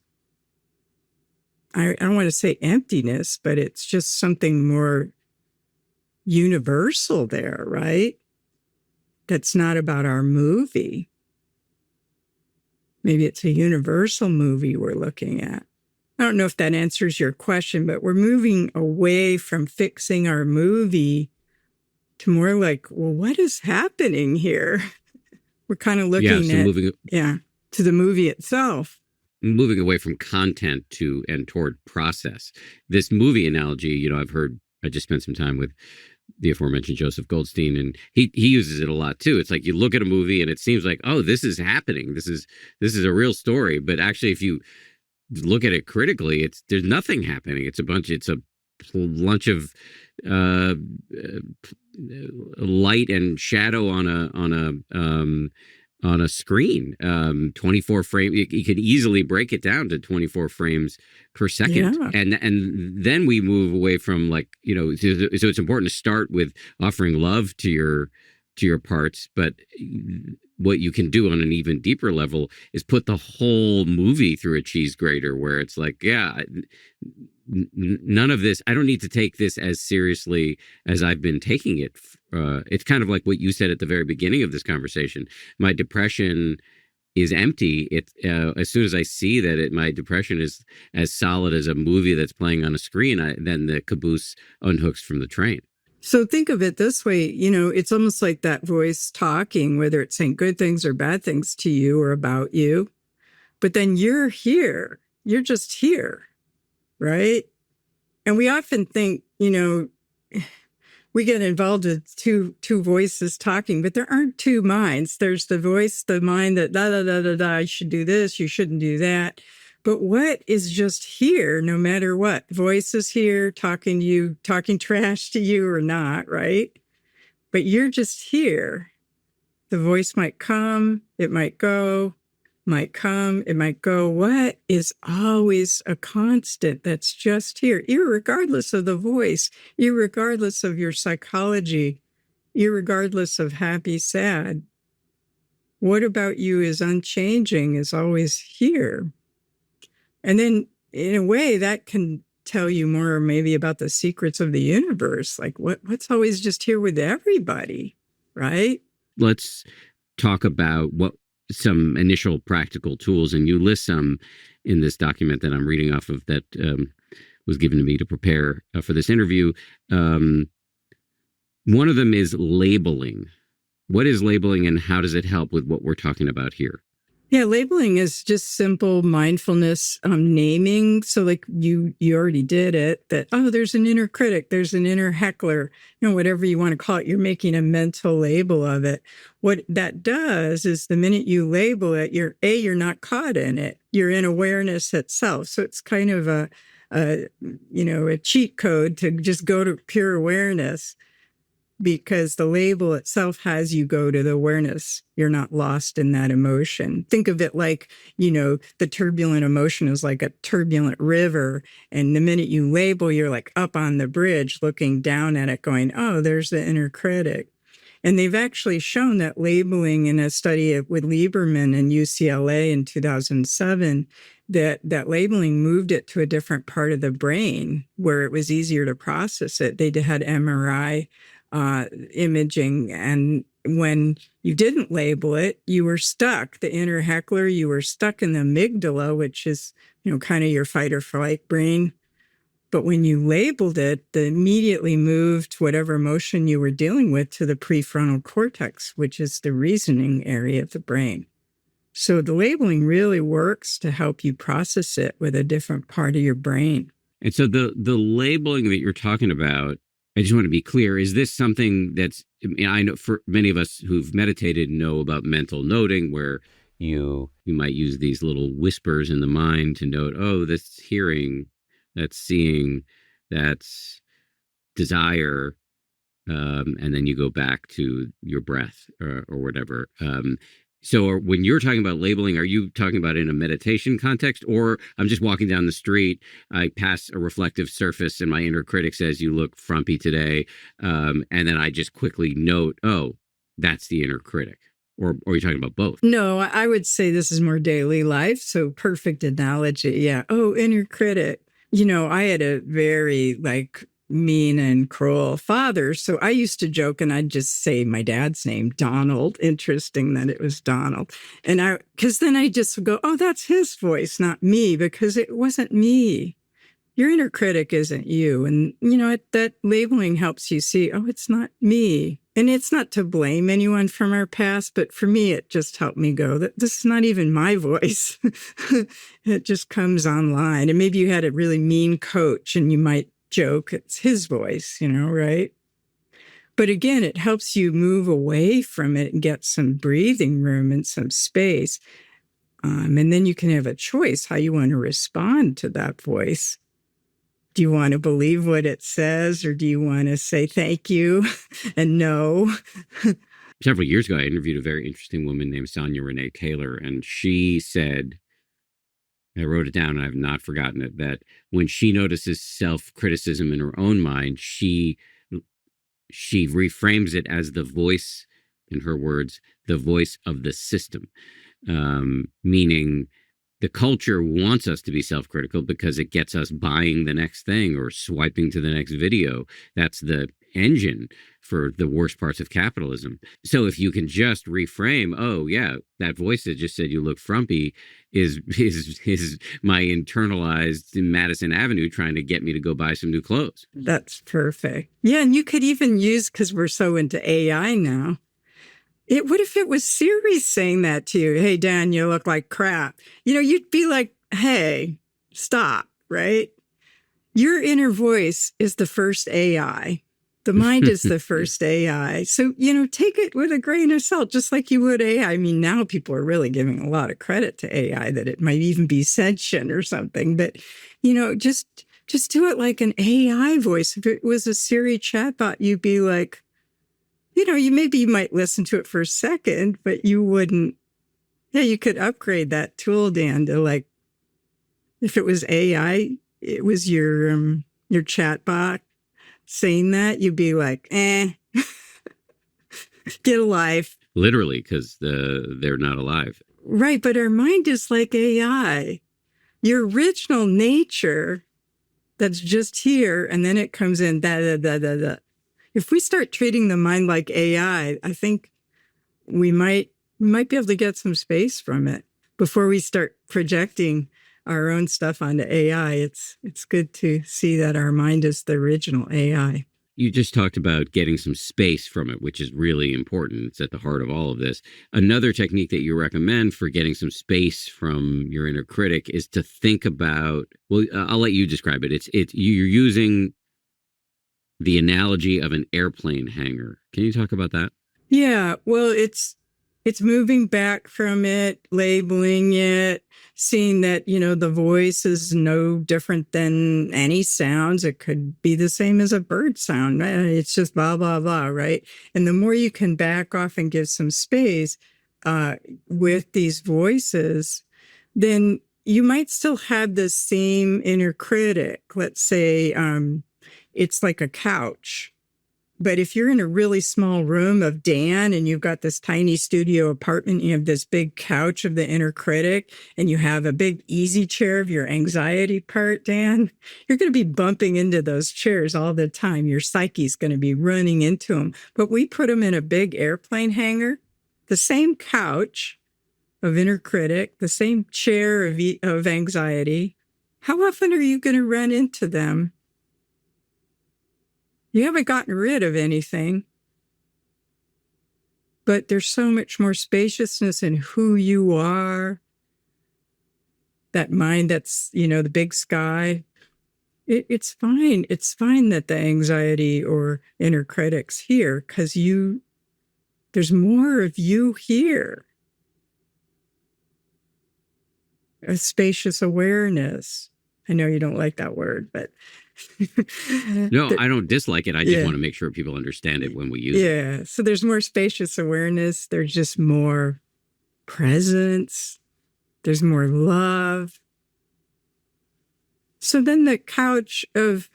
I don't want to say emptiness, but it's just something more universal there, right? That's not about our movie. Maybe it's a universal movie we're looking at. I don't know if that answers your question, but we're moving away from fixing our movie to more like, well, what is happening here? We're kind of looking at, to the movie itself. Moving away from content to and toward process. This movie analogy, I just spent some time with the aforementioned Joseph Goldstein, and he uses it a lot too. It's like you look at a movie and it seems like, oh, this is happening. This is a real story. But actually, if you look at it critically, there's nothing happening. It's a bunch of light and shadow on a screen. 24 frames. You could easily break it down to 24 frames per second. Yeah. And then we move away from so it's important to start with offering love to your parts, but what you can do on an even deeper level is put the whole movie through a cheese grater, where it's like, none of this, I don't need to take this as seriously as I've been taking it. It's kind of like what you said at the very beginning of this conversation. My depression is empty. As soon as I see that my depression is as solid as a movie that's playing on a screen, then the caboose unhooks from the train. So think of it this way, it's almost like that voice talking, whether it's saying good things or bad things to you or about you. But then you're here. You're just here, right? And we often think, we get involved with two voices talking, but there aren't two minds. There's the voice, the mind that da da da da da. You should do this. You shouldn't do that. But what is just here, no matter what? Voice is here, talking to you, talking trash to you or not, right? But you're just here. The voice might come, it might go, might come, it might go. What is always a constant that's just here, irregardless of the voice, irregardless of your psychology, irregardless of happy, sad? What about you is unchanging, is always here. And then, in a way, that can tell you more maybe about the secrets of the universe, like what's always just here with everybody, right? Let's talk about some initial practical tools, and you list some in this document that I'm reading off of that was given to me to prepare for this interview. One of them is labeling. What is labeling, and how does it help with what we're talking about here? Yeah, labeling is just simple mindfulness naming. So like you already did it, that, oh, there's an inner critic, there's an inner heckler, whatever you want to call it, you're making a mental label of it. What that does is the minute you label it, you're not caught in it. You're in awareness itself. So it's kind of a cheat code to just go to pure awareness, because the label itself has you go to the awareness. You're not lost in that emotion. Think of it like, the turbulent emotion is like a turbulent river. And the minute you label, you're like up on the bridge looking down at it going, oh, there's the inner critic. And they've actually shown that labeling in a study with Lieberman in UCLA in 2007, that labeling moved it to a different part of the brain where it was easier to process it. They had MRI imaging, and when you didn't label it, you were stuck. The inner heckler, you were stuck in the amygdala, which is, kind of your fight or flight brain. But when you labeled it, they immediately moved whatever emotion you were dealing with to the prefrontal cortex, which is the reasoning area of the brain. So the labeling really works to help you process it with a different part of your brain. And so the labeling that you're talking about, I just want to be clear, is this something that's, I know for many of us who've meditated know about mental noting, where you might use these little whispers in the mind to note, oh, that's hearing, that's seeing, that's desire, and then you go back to your breath or whatever. So when you're talking about labeling, are you talking about in a meditation context, or I'm just walking down the street, I pass a reflective surface and my inner critic says, you look frumpy today. And then I just quickly note, oh, that's the inner critic. Or are you talking about both? No, I would say this is more daily life. So perfect analogy. Yeah. Oh, inner critic. I had a very mean and cruel father. So I used to joke and I'd just say my dad's name, Donald. Interesting that it was Donald. And because then I just would go, oh, that's his voice, not me, because it wasn't me. Your inner critic isn't you. And, that labeling helps you see, oh, it's not me. And it's not to blame anyone from our past, but for me, it just helped me go, that this is not even my voice. It just comes online. And maybe you had a really mean coach and you might joke, it's his voice, right? But again, it helps you move away from it and get some breathing room and some space. And then you can have a choice how you want to respond to that voice. Do you want to believe what it says, or do you want to say thank you and no? Several years ago, I interviewed a very interesting woman named Sonia Renee Taylor, and she said, I wrote it down and I've not forgotten it, that when she notices self-criticism in her own mind, she reframes it as the voice, in her words, the voice of the system, meaning the culture wants us to be self-critical because it gets us buying the next thing or swiping to the next video. That's the engine for the worst parts of capitalism. So if you can just reframe, oh yeah, that voice that just said you look frumpy is my internalized Madison Avenue trying to get me to go buy some new clothes. That's perfect. Yeah, and you could even use, because we're so into AI now, what if it was Siri saying that to you? Hey, Dan, you look like crap. You'd be like, hey, stop, right? Your inner voice is the first AI. The mind is the first AI. So, take it with a grain of salt, just like you would AI. I mean, now people are really giving a lot of credit to AI, that it might even be sentient or something. But, just do it like an AI voice. If it was a Siri chatbot, you'd be like, you might listen to it for a second, but you wouldn't. Yeah, you could upgrade that tool, Dan, to if it was AI, it was your chatbot saying that, you'd be like, get a life. Literally, because they're not alive. Right, but our mind is like AI. Your original nature that's just here, and then it comes in, da, da, da, da, da. If we start treating the mind like AI, I think we might be able to get some space from it before we start projecting our own stuff onto AI. It's good to see that our mind is the original AI. You just talked about getting some space from it, which is really important. It's at the heart of all of this. Another technique that you recommend for getting some space from your inner critic is to think about, well, I'll let you describe it. You're using the analogy of an airplane hangar. Can you talk about that? Yeah, well, it's moving back from it, labeling it, seeing that, the voice is no different than any sounds. It could be the same as a bird sound. It's just blah, blah, blah, right? And the more you can back off and give some space with these voices, then you might still have the same inner critic. Let's say it's like a couch. But if you're in a really small room of Dan and you've got this tiny studio apartment, you have this big couch of the inner critic, and you have a big easy chair of your anxiety part, Dan, you're going to be bumping into those chairs all the time. Your psyche's going to be running into them. But we put them in a big airplane hangar, the same couch of inner critic, the same chair of anxiety. How often are you going to run into them? You haven't gotten rid of anything, but there's so much more spaciousness in who you are. That mind that's, the big sky. It's fine. It's fine that the anxiety or inner critic's here, because there's more of you here. A spacious awareness. I know you don't like that word, but... No, I don't dislike it. I just want to make sure people understand it when we use it. Yeah. So there's more spacious awareness. There's just more presence. There's more love. So then the couch of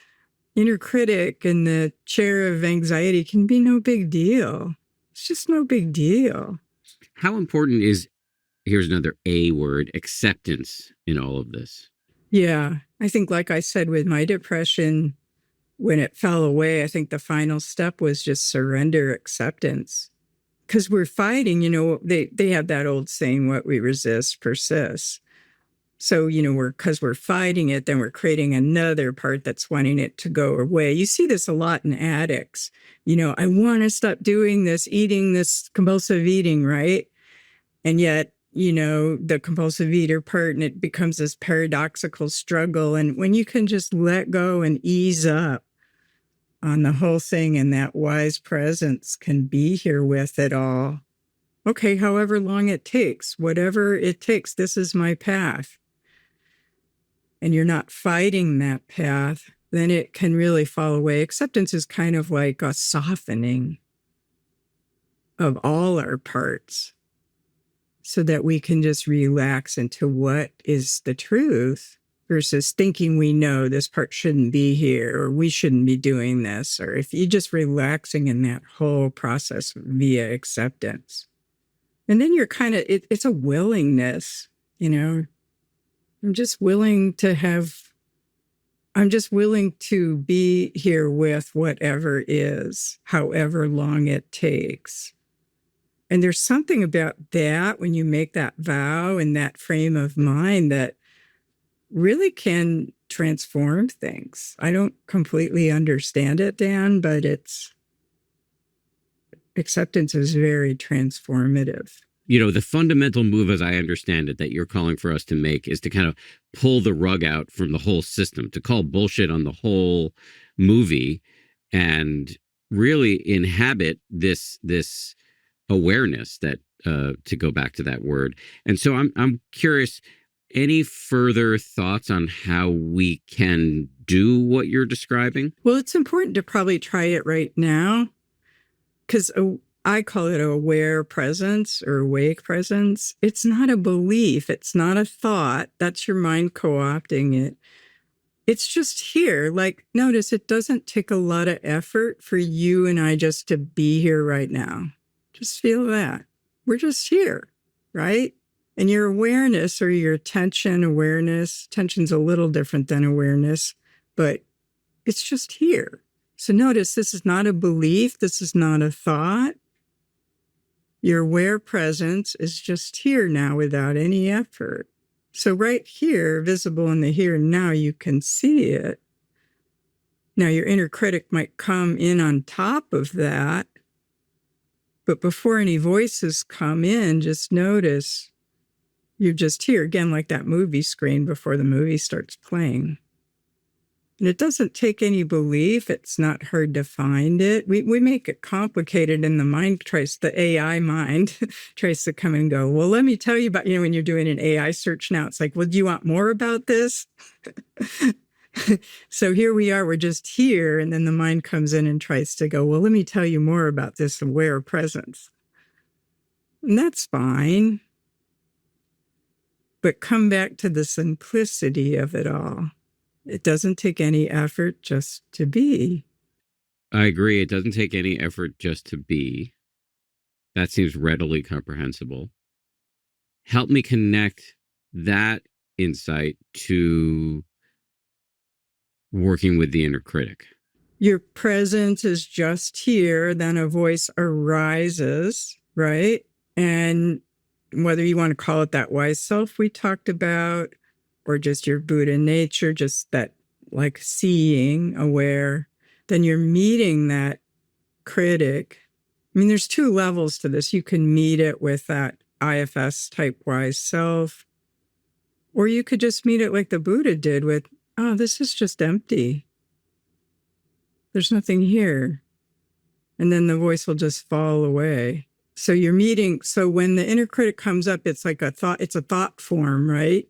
inner critic and the chair of anxiety can be no big deal. It's just no big deal. How important is, here's another A word, acceptance in all of this? Yeah. I think, like I said, with my depression, when it fell away, I think the final step was just surrender, acceptance. Because we're fighting, they have that old saying, what we resist persists. So, because we're fighting it, then we're creating another part that's wanting it to go away. You see this a lot in addicts. I want to stop doing this, eating this compulsive eating, right? And yet, the compulsive eater part, and it becomes this paradoxical struggle. And when you can just let go and ease up on the whole thing, and that wise presence can be here with it all. Okay, however long it takes, whatever it takes, this is my path. And you're not fighting that path, then it can really fall away. Acceptance is kind of like a softening of all our parts so that we can just relax into what is the truth versus thinking we know this part shouldn't be here or we shouldn't be doing this. Or if you're just relaxing in that whole process via acceptance. And then you're kind of, it's a willingness, I'm just willing to be here with whatever is, however long it takes. And there's something about that when you make that vow in that frame of mind that really can transform things. I don't completely understand it, Dan, but acceptance is very transformative. The fundamental move, as I understand it, that you're calling for us to make is to kind of pull the rug out from the whole system, to call bullshit on the whole movie and really inhabit this awareness that, to go back to that word. And so I'm curious, any further thoughts on how we can do what you're describing? Well, it's important to probably try it right now because I call it aware presence or awake presence. It's not a belief. It's not a thought. That's your mind co-opting it. It's just here. Like, notice it doesn't take a lot of effort for you and I just to be here right now. Just feel that. We're just here, right? And your awareness or your attention awareness, attention's a little different than awareness, but it's just here. So notice this is not a belief. This is not a thought. Your aware presence is just here now without any effort. So right here, visible in the here and now, you can see it. Now your inner critic might come in on top of that, but before any voices come in, just notice you're just here, again, like that movie screen before the movie starts playing. And it doesn't take any belief. It's not hard to find it. We make it complicated, and the mind the AI mind tries to come and go, well, let me tell you about, when you're doing an AI search now, it's like, well, do you want more about this? So here we are, we're just here. And then the mind comes in and tries to go, well, let me tell you more about this aware presence. And that's fine. But come back to the simplicity of it all. It doesn't take any effort just to be. I agree. It doesn't take any effort just to be. That seems readily comprehensible. Help me connect that insight to working with the inner critic. Your presence is just here, then a voice arises, right? And whether you want to call it that wise self we talked about, or just your Buddha nature, just that like seeing, aware, then you're meeting that critic. I mean, there's two levels to this. You can meet it with that IFS type wise self, or you could just meet it like the Buddha did with, oh, this is just empty. There's nothing here. And then the voice will just fall away. So you're meeting, so when the inner critic comes up, it's like a thought, it's a thought form, right?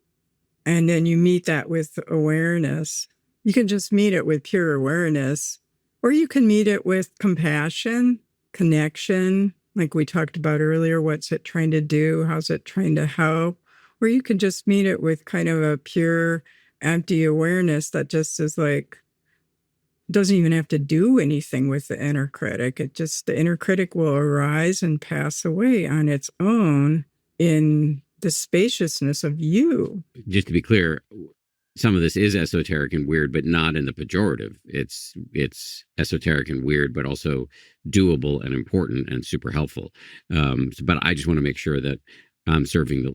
And then you meet that with awareness. You can just meet it with pure awareness, or you can meet it with compassion, connection, like we talked about earlier. What's it trying to do? How's it trying to help? Or you can just meet it with kind of a pure, empty awareness that just is like, doesn't even have to do anything with the inner critic. The inner critic will arise and pass away on its own in the spaciousness of you. Just to be clear, some of this is esoteric and weird, but not in the pejorative. It's esoteric and weird, but also doable and important and super helpful. But I just want to make sure that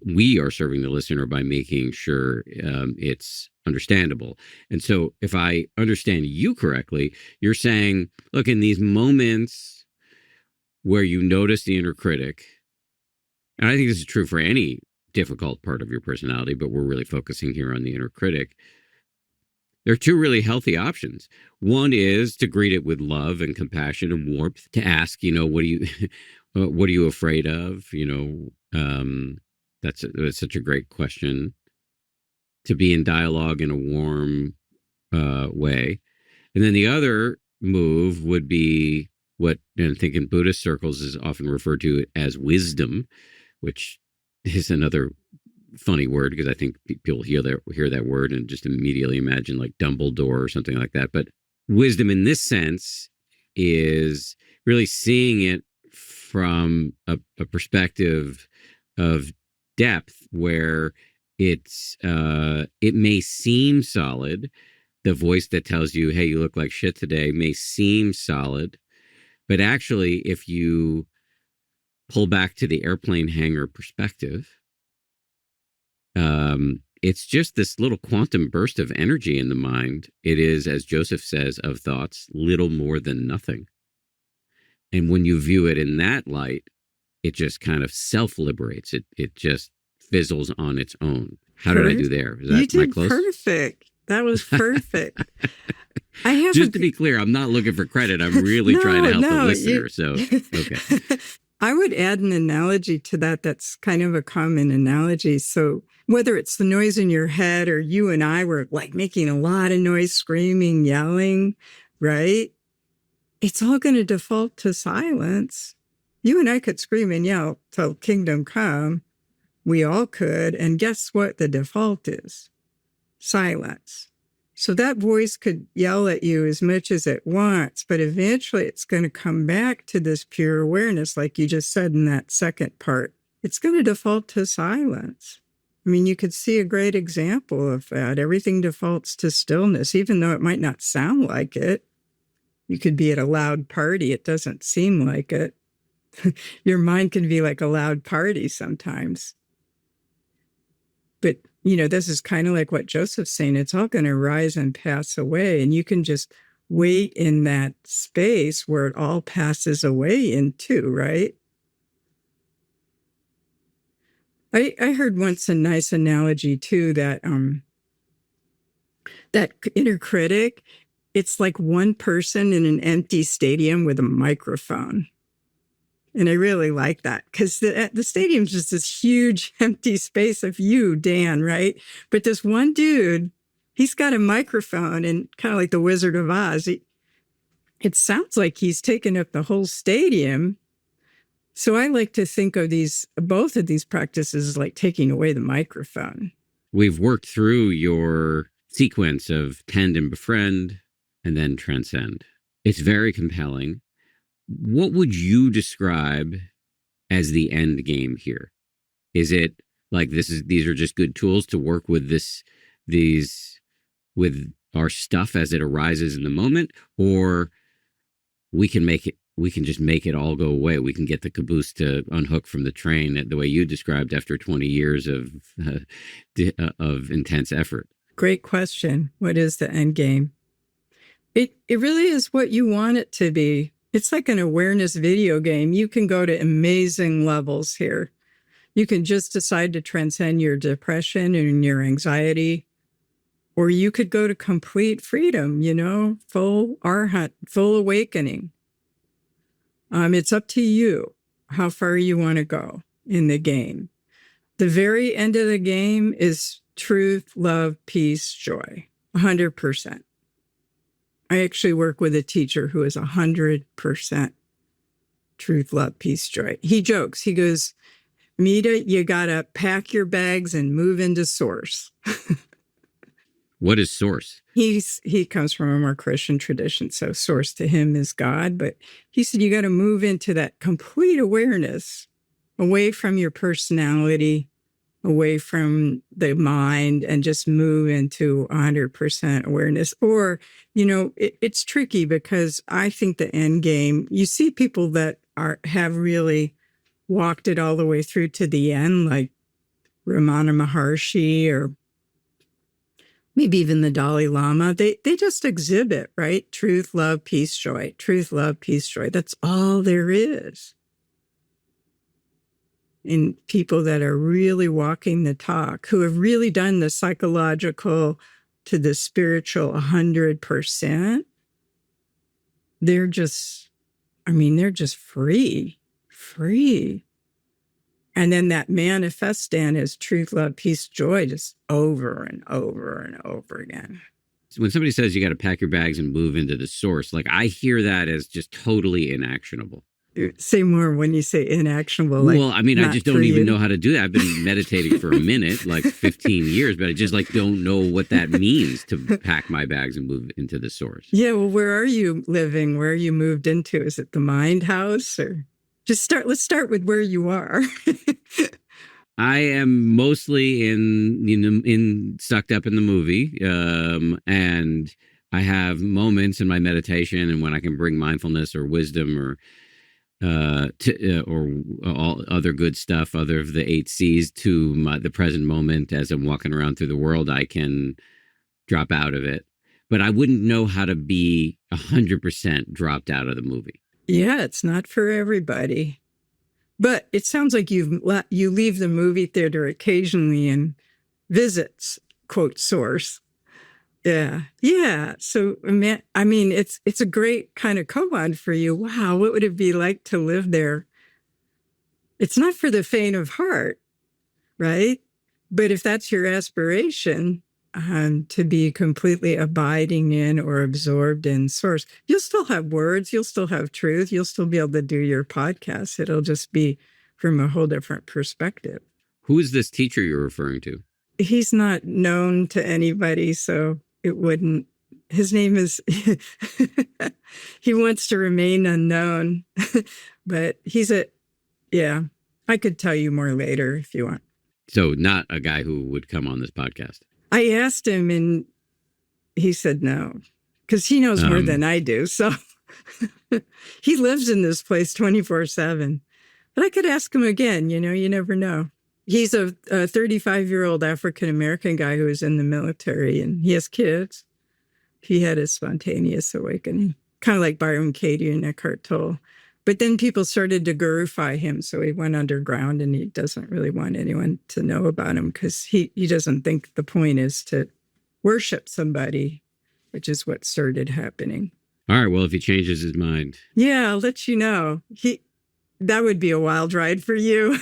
we are serving the listener by making sure it's understandable. And so if I understand you correctly, you're saying, look, in these moments where you notice the inner critic, and I think this is true for any difficult part of your personality, but we're really focusing here on the inner critic. There are two really healthy options. One is to greet it with love and compassion and warmth, to ask, what are you afraid of? That's such a great question. To be in dialogue in a warm way. And then the other move would be what I think in Buddhist circles is often referred to as wisdom, which is another funny word because I think people hear that word and just immediately imagine like Dumbledore or something like that. But wisdom in this sense is really seeing it from a perspective of depth where it may seem solid. The voice that tells you, hey, you look like shit today may seem solid. But actually, if you pull back to the airplane hangar perspective, it's just this little quantum burst of energy in the mind. It is, as Joseph says, of thoughts, little more than nothing. And when you view it in that light, it just kind of self-liberates. It just fizzles on its own. How did I do there? You did perfect. That was perfect. Just to be clear, I'm not looking for credit. I'm really trying to help the listener. So, okay. I would add an analogy to that that's kind of a common analogy. So whether it's the noise in your head or you and I were like making a lot of noise, screaming, yelling, right? It's all going to default to silence. You and I could scream and yell till kingdom come. We all could. And guess what the default is? Silence. So that voice could yell at you as much as it wants, but eventually it's going to come back to this pure awareness, like you just said in that second part. It's going to default to silence. I mean, you could see a great example of that. Everything defaults to stillness, even though it might not sound like it. You could be at a loud party. It doesn't seem like it. Your mind can be like a loud party sometimes. But this is kind of like what Joseph's saying. It's all going to rise and pass away. And you can just wait in that space where it all passes away into, right? I heard once a nice analogy, too, that that inner critic, it's like one person in an empty stadium with a microphone. And I really like that because the stadium's just this huge empty space of you, Dan, right? But this one dude, he's got a microphone and kind of like the Wizard of Oz. It sounds like he's taken up the whole stadium. So I like to think of both of these practices as like taking away the microphone. We've worked through your sequence of tend and befriend and then transcend. It's very compelling. What would you describe as the end game here? Is it like these are just good tools to work with with our stuff as it arises in the moment, or we can just make it all go away. We can get the caboose to unhook from the train the way you described after 20 years of intense effort. Great question. What is the end game? It really is what you want it to be. It's like an awareness video game. You can go to amazing levels here. You can just decide to transcend your depression and your anxiety, or you could go to complete freedom, full arhat, full awakening. It's up to you how far you want to go in the game. The very end of the game is truth, love, peace, joy, 100%. I actually work with a teacher who is 100% truth, love, peace, joy. He jokes. He goes, Amita, you got to pack your bags and move into source. What is source? He comes from a more Christian tradition, so source to him is God. But he said you got to move into that complete awareness, away from your personality, away from the mind and just move into 100% awareness. Or, it's tricky because I think the end game, you see people that have really walked it all the way through to the end, like Ramana Maharshi or maybe even the Dalai Lama. They just exhibit, right? Truth, love, peace, joy. Truth, love, peace, joy. That's all there is. And people that are really walking the talk, who have really done the psychological to the spiritual 100%, they're just free. And then that manifests then as truth, love, peace, joy, just over and over and over again. When somebody says you got to pack your bags and move into the source, like I hear that as just totally inactionable. Say more when you say inactionable. Well, I mean, I just don't even know how to do that. I've been meditating for a minute, like 15 years, but I just don't know what that means to pack my bags and move into the source. Yeah. Well, where are you living? Where are you moved into? Is it the mind house or let's start with where you are. I am mostly in sucked up in the movie. And I have moments in my meditation and when I can bring mindfulness or wisdom or all other good stuff, other of the 8 C's to the present moment as I'm walking around through the world, I can drop out of it. But I wouldn't know how to be 100% dropped out of the movie. Yeah, it's not for everybody. But it sounds like you leave the movie theater occasionally and visits, quote, source. Yeah. Yeah. So, I mean, it's a great kind of koan for you. Wow. What would it be like to live there? It's not for the faint of heart, right? But if that's your aspiration, to be completely abiding in or absorbed in source, you'll still have words, you'll still have truth, you'll still be able to do your podcast. It'll just be from a whole different perspective. Who is this teacher you're referring to? He's not known to anybody, so it wouldn't. His name is, he wants to remain unknown, but I could tell you more later if you want. So not a guy who would come on this podcast. I asked him and he said no, because he knows more than I do. So he lives in this place 24/7. But I could ask him again, you never know. He's a 35-year-old African-American guy who is in the military and he has kids. He had a spontaneous awakening, kind of like Byron Katie and Eckhart Tolle. But then people started to gurufy him, so he went underground and he doesn't really want anyone to know about him because he doesn't think the point is to worship somebody, which is what started happening. All right, well, if he changes his mind. Yeah, I'll let you know. That would be a wild ride for you.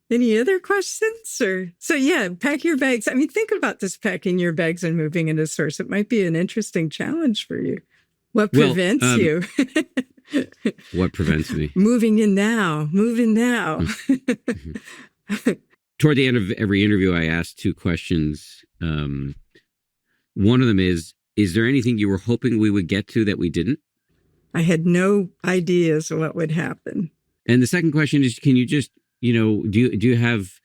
Any other questions? So yeah, pack your bags. I mean, think about this, packing your bags and moving into source. It might be an interesting challenge for you. What prevents you? What prevents me? Moving now. Toward the end of every interview, I ask 2 questions. One of them is there anything you were hoping we would get to that we didn't? I had no ideas of what would happen. And the second question is, can you just, do you have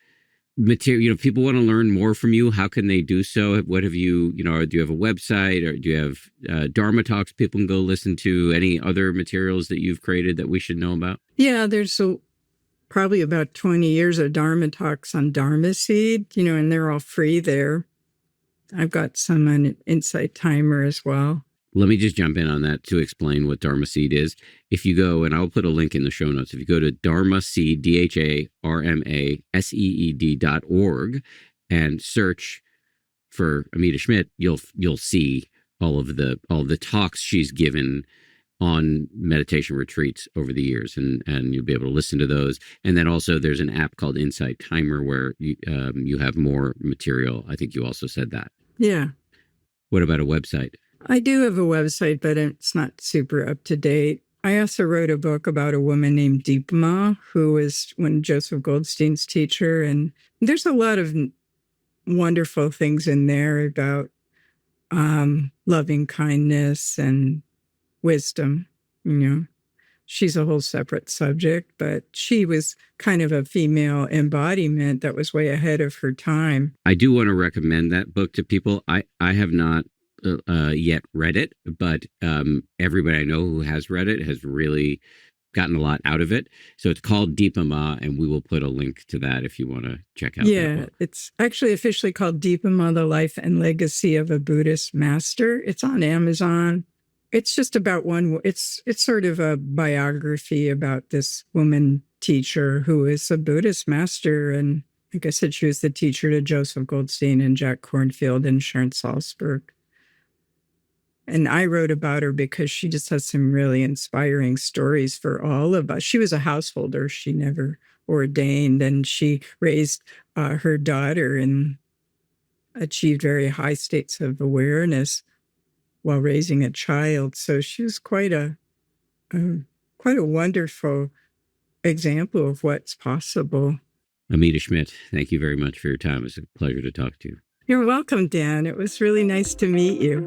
material, if people want to learn more from you, how can they do so? What have you, do you have a website or do you have Dharma talks people can go listen to? Any other materials that you've created that we should know about? Yeah, there's probably about 20 years of Dharma talks on Dharma Seed, and they're all free there. I've got some on Insight Timer as well. Let me just jump in on that to explain what Dharma Seed is. If you go, and I'll put a link in the show notes, if you go to Dharma Seed, DharmaSeed.org and search for Amita Schmidt, you'll see all of the talks she's given on meditation retreats over the years, and you'll be able to listen to those. And then also there's an app called Insight Timer where you have more material. I think you also said that. Yeah. What about a website? I do have a website, but it's not super up to date. I also wrote a book about a woman named Deepma, who was Joseph Goldstein's teacher. And there's a lot of wonderful things in there about loving kindness and wisdom, she's a whole separate subject, but she was kind of a female embodiment that was way ahead of her time. I do want to recommend that book to people. I have not yet read it, but everybody I know who has read it has really gotten a lot out of it. So it's called Deepa Ma, and we will put a link to that if you want to check out that book. It's actually officially called Deepa Ma, The Life and Legacy of a Buddhist Master. It's on Amazon. It's just about it's sort of a biography about this woman teacher who is a Buddhist master. And like I said, she was the teacher to Joseph Goldstein and Jack Kornfield and Sharon Salzberg. And I wrote about her because she just has some really inspiring stories for all of us. She was a householder. She never ordained, and she raised her daughter and achieved very high states of awareness while raising a child. So she was quite a wonderful example of what's possible. Amita Schmidt, thank you very much for your time. It was a pleasure to talk to you. You're welcome, Dan. It was really nice to meet you.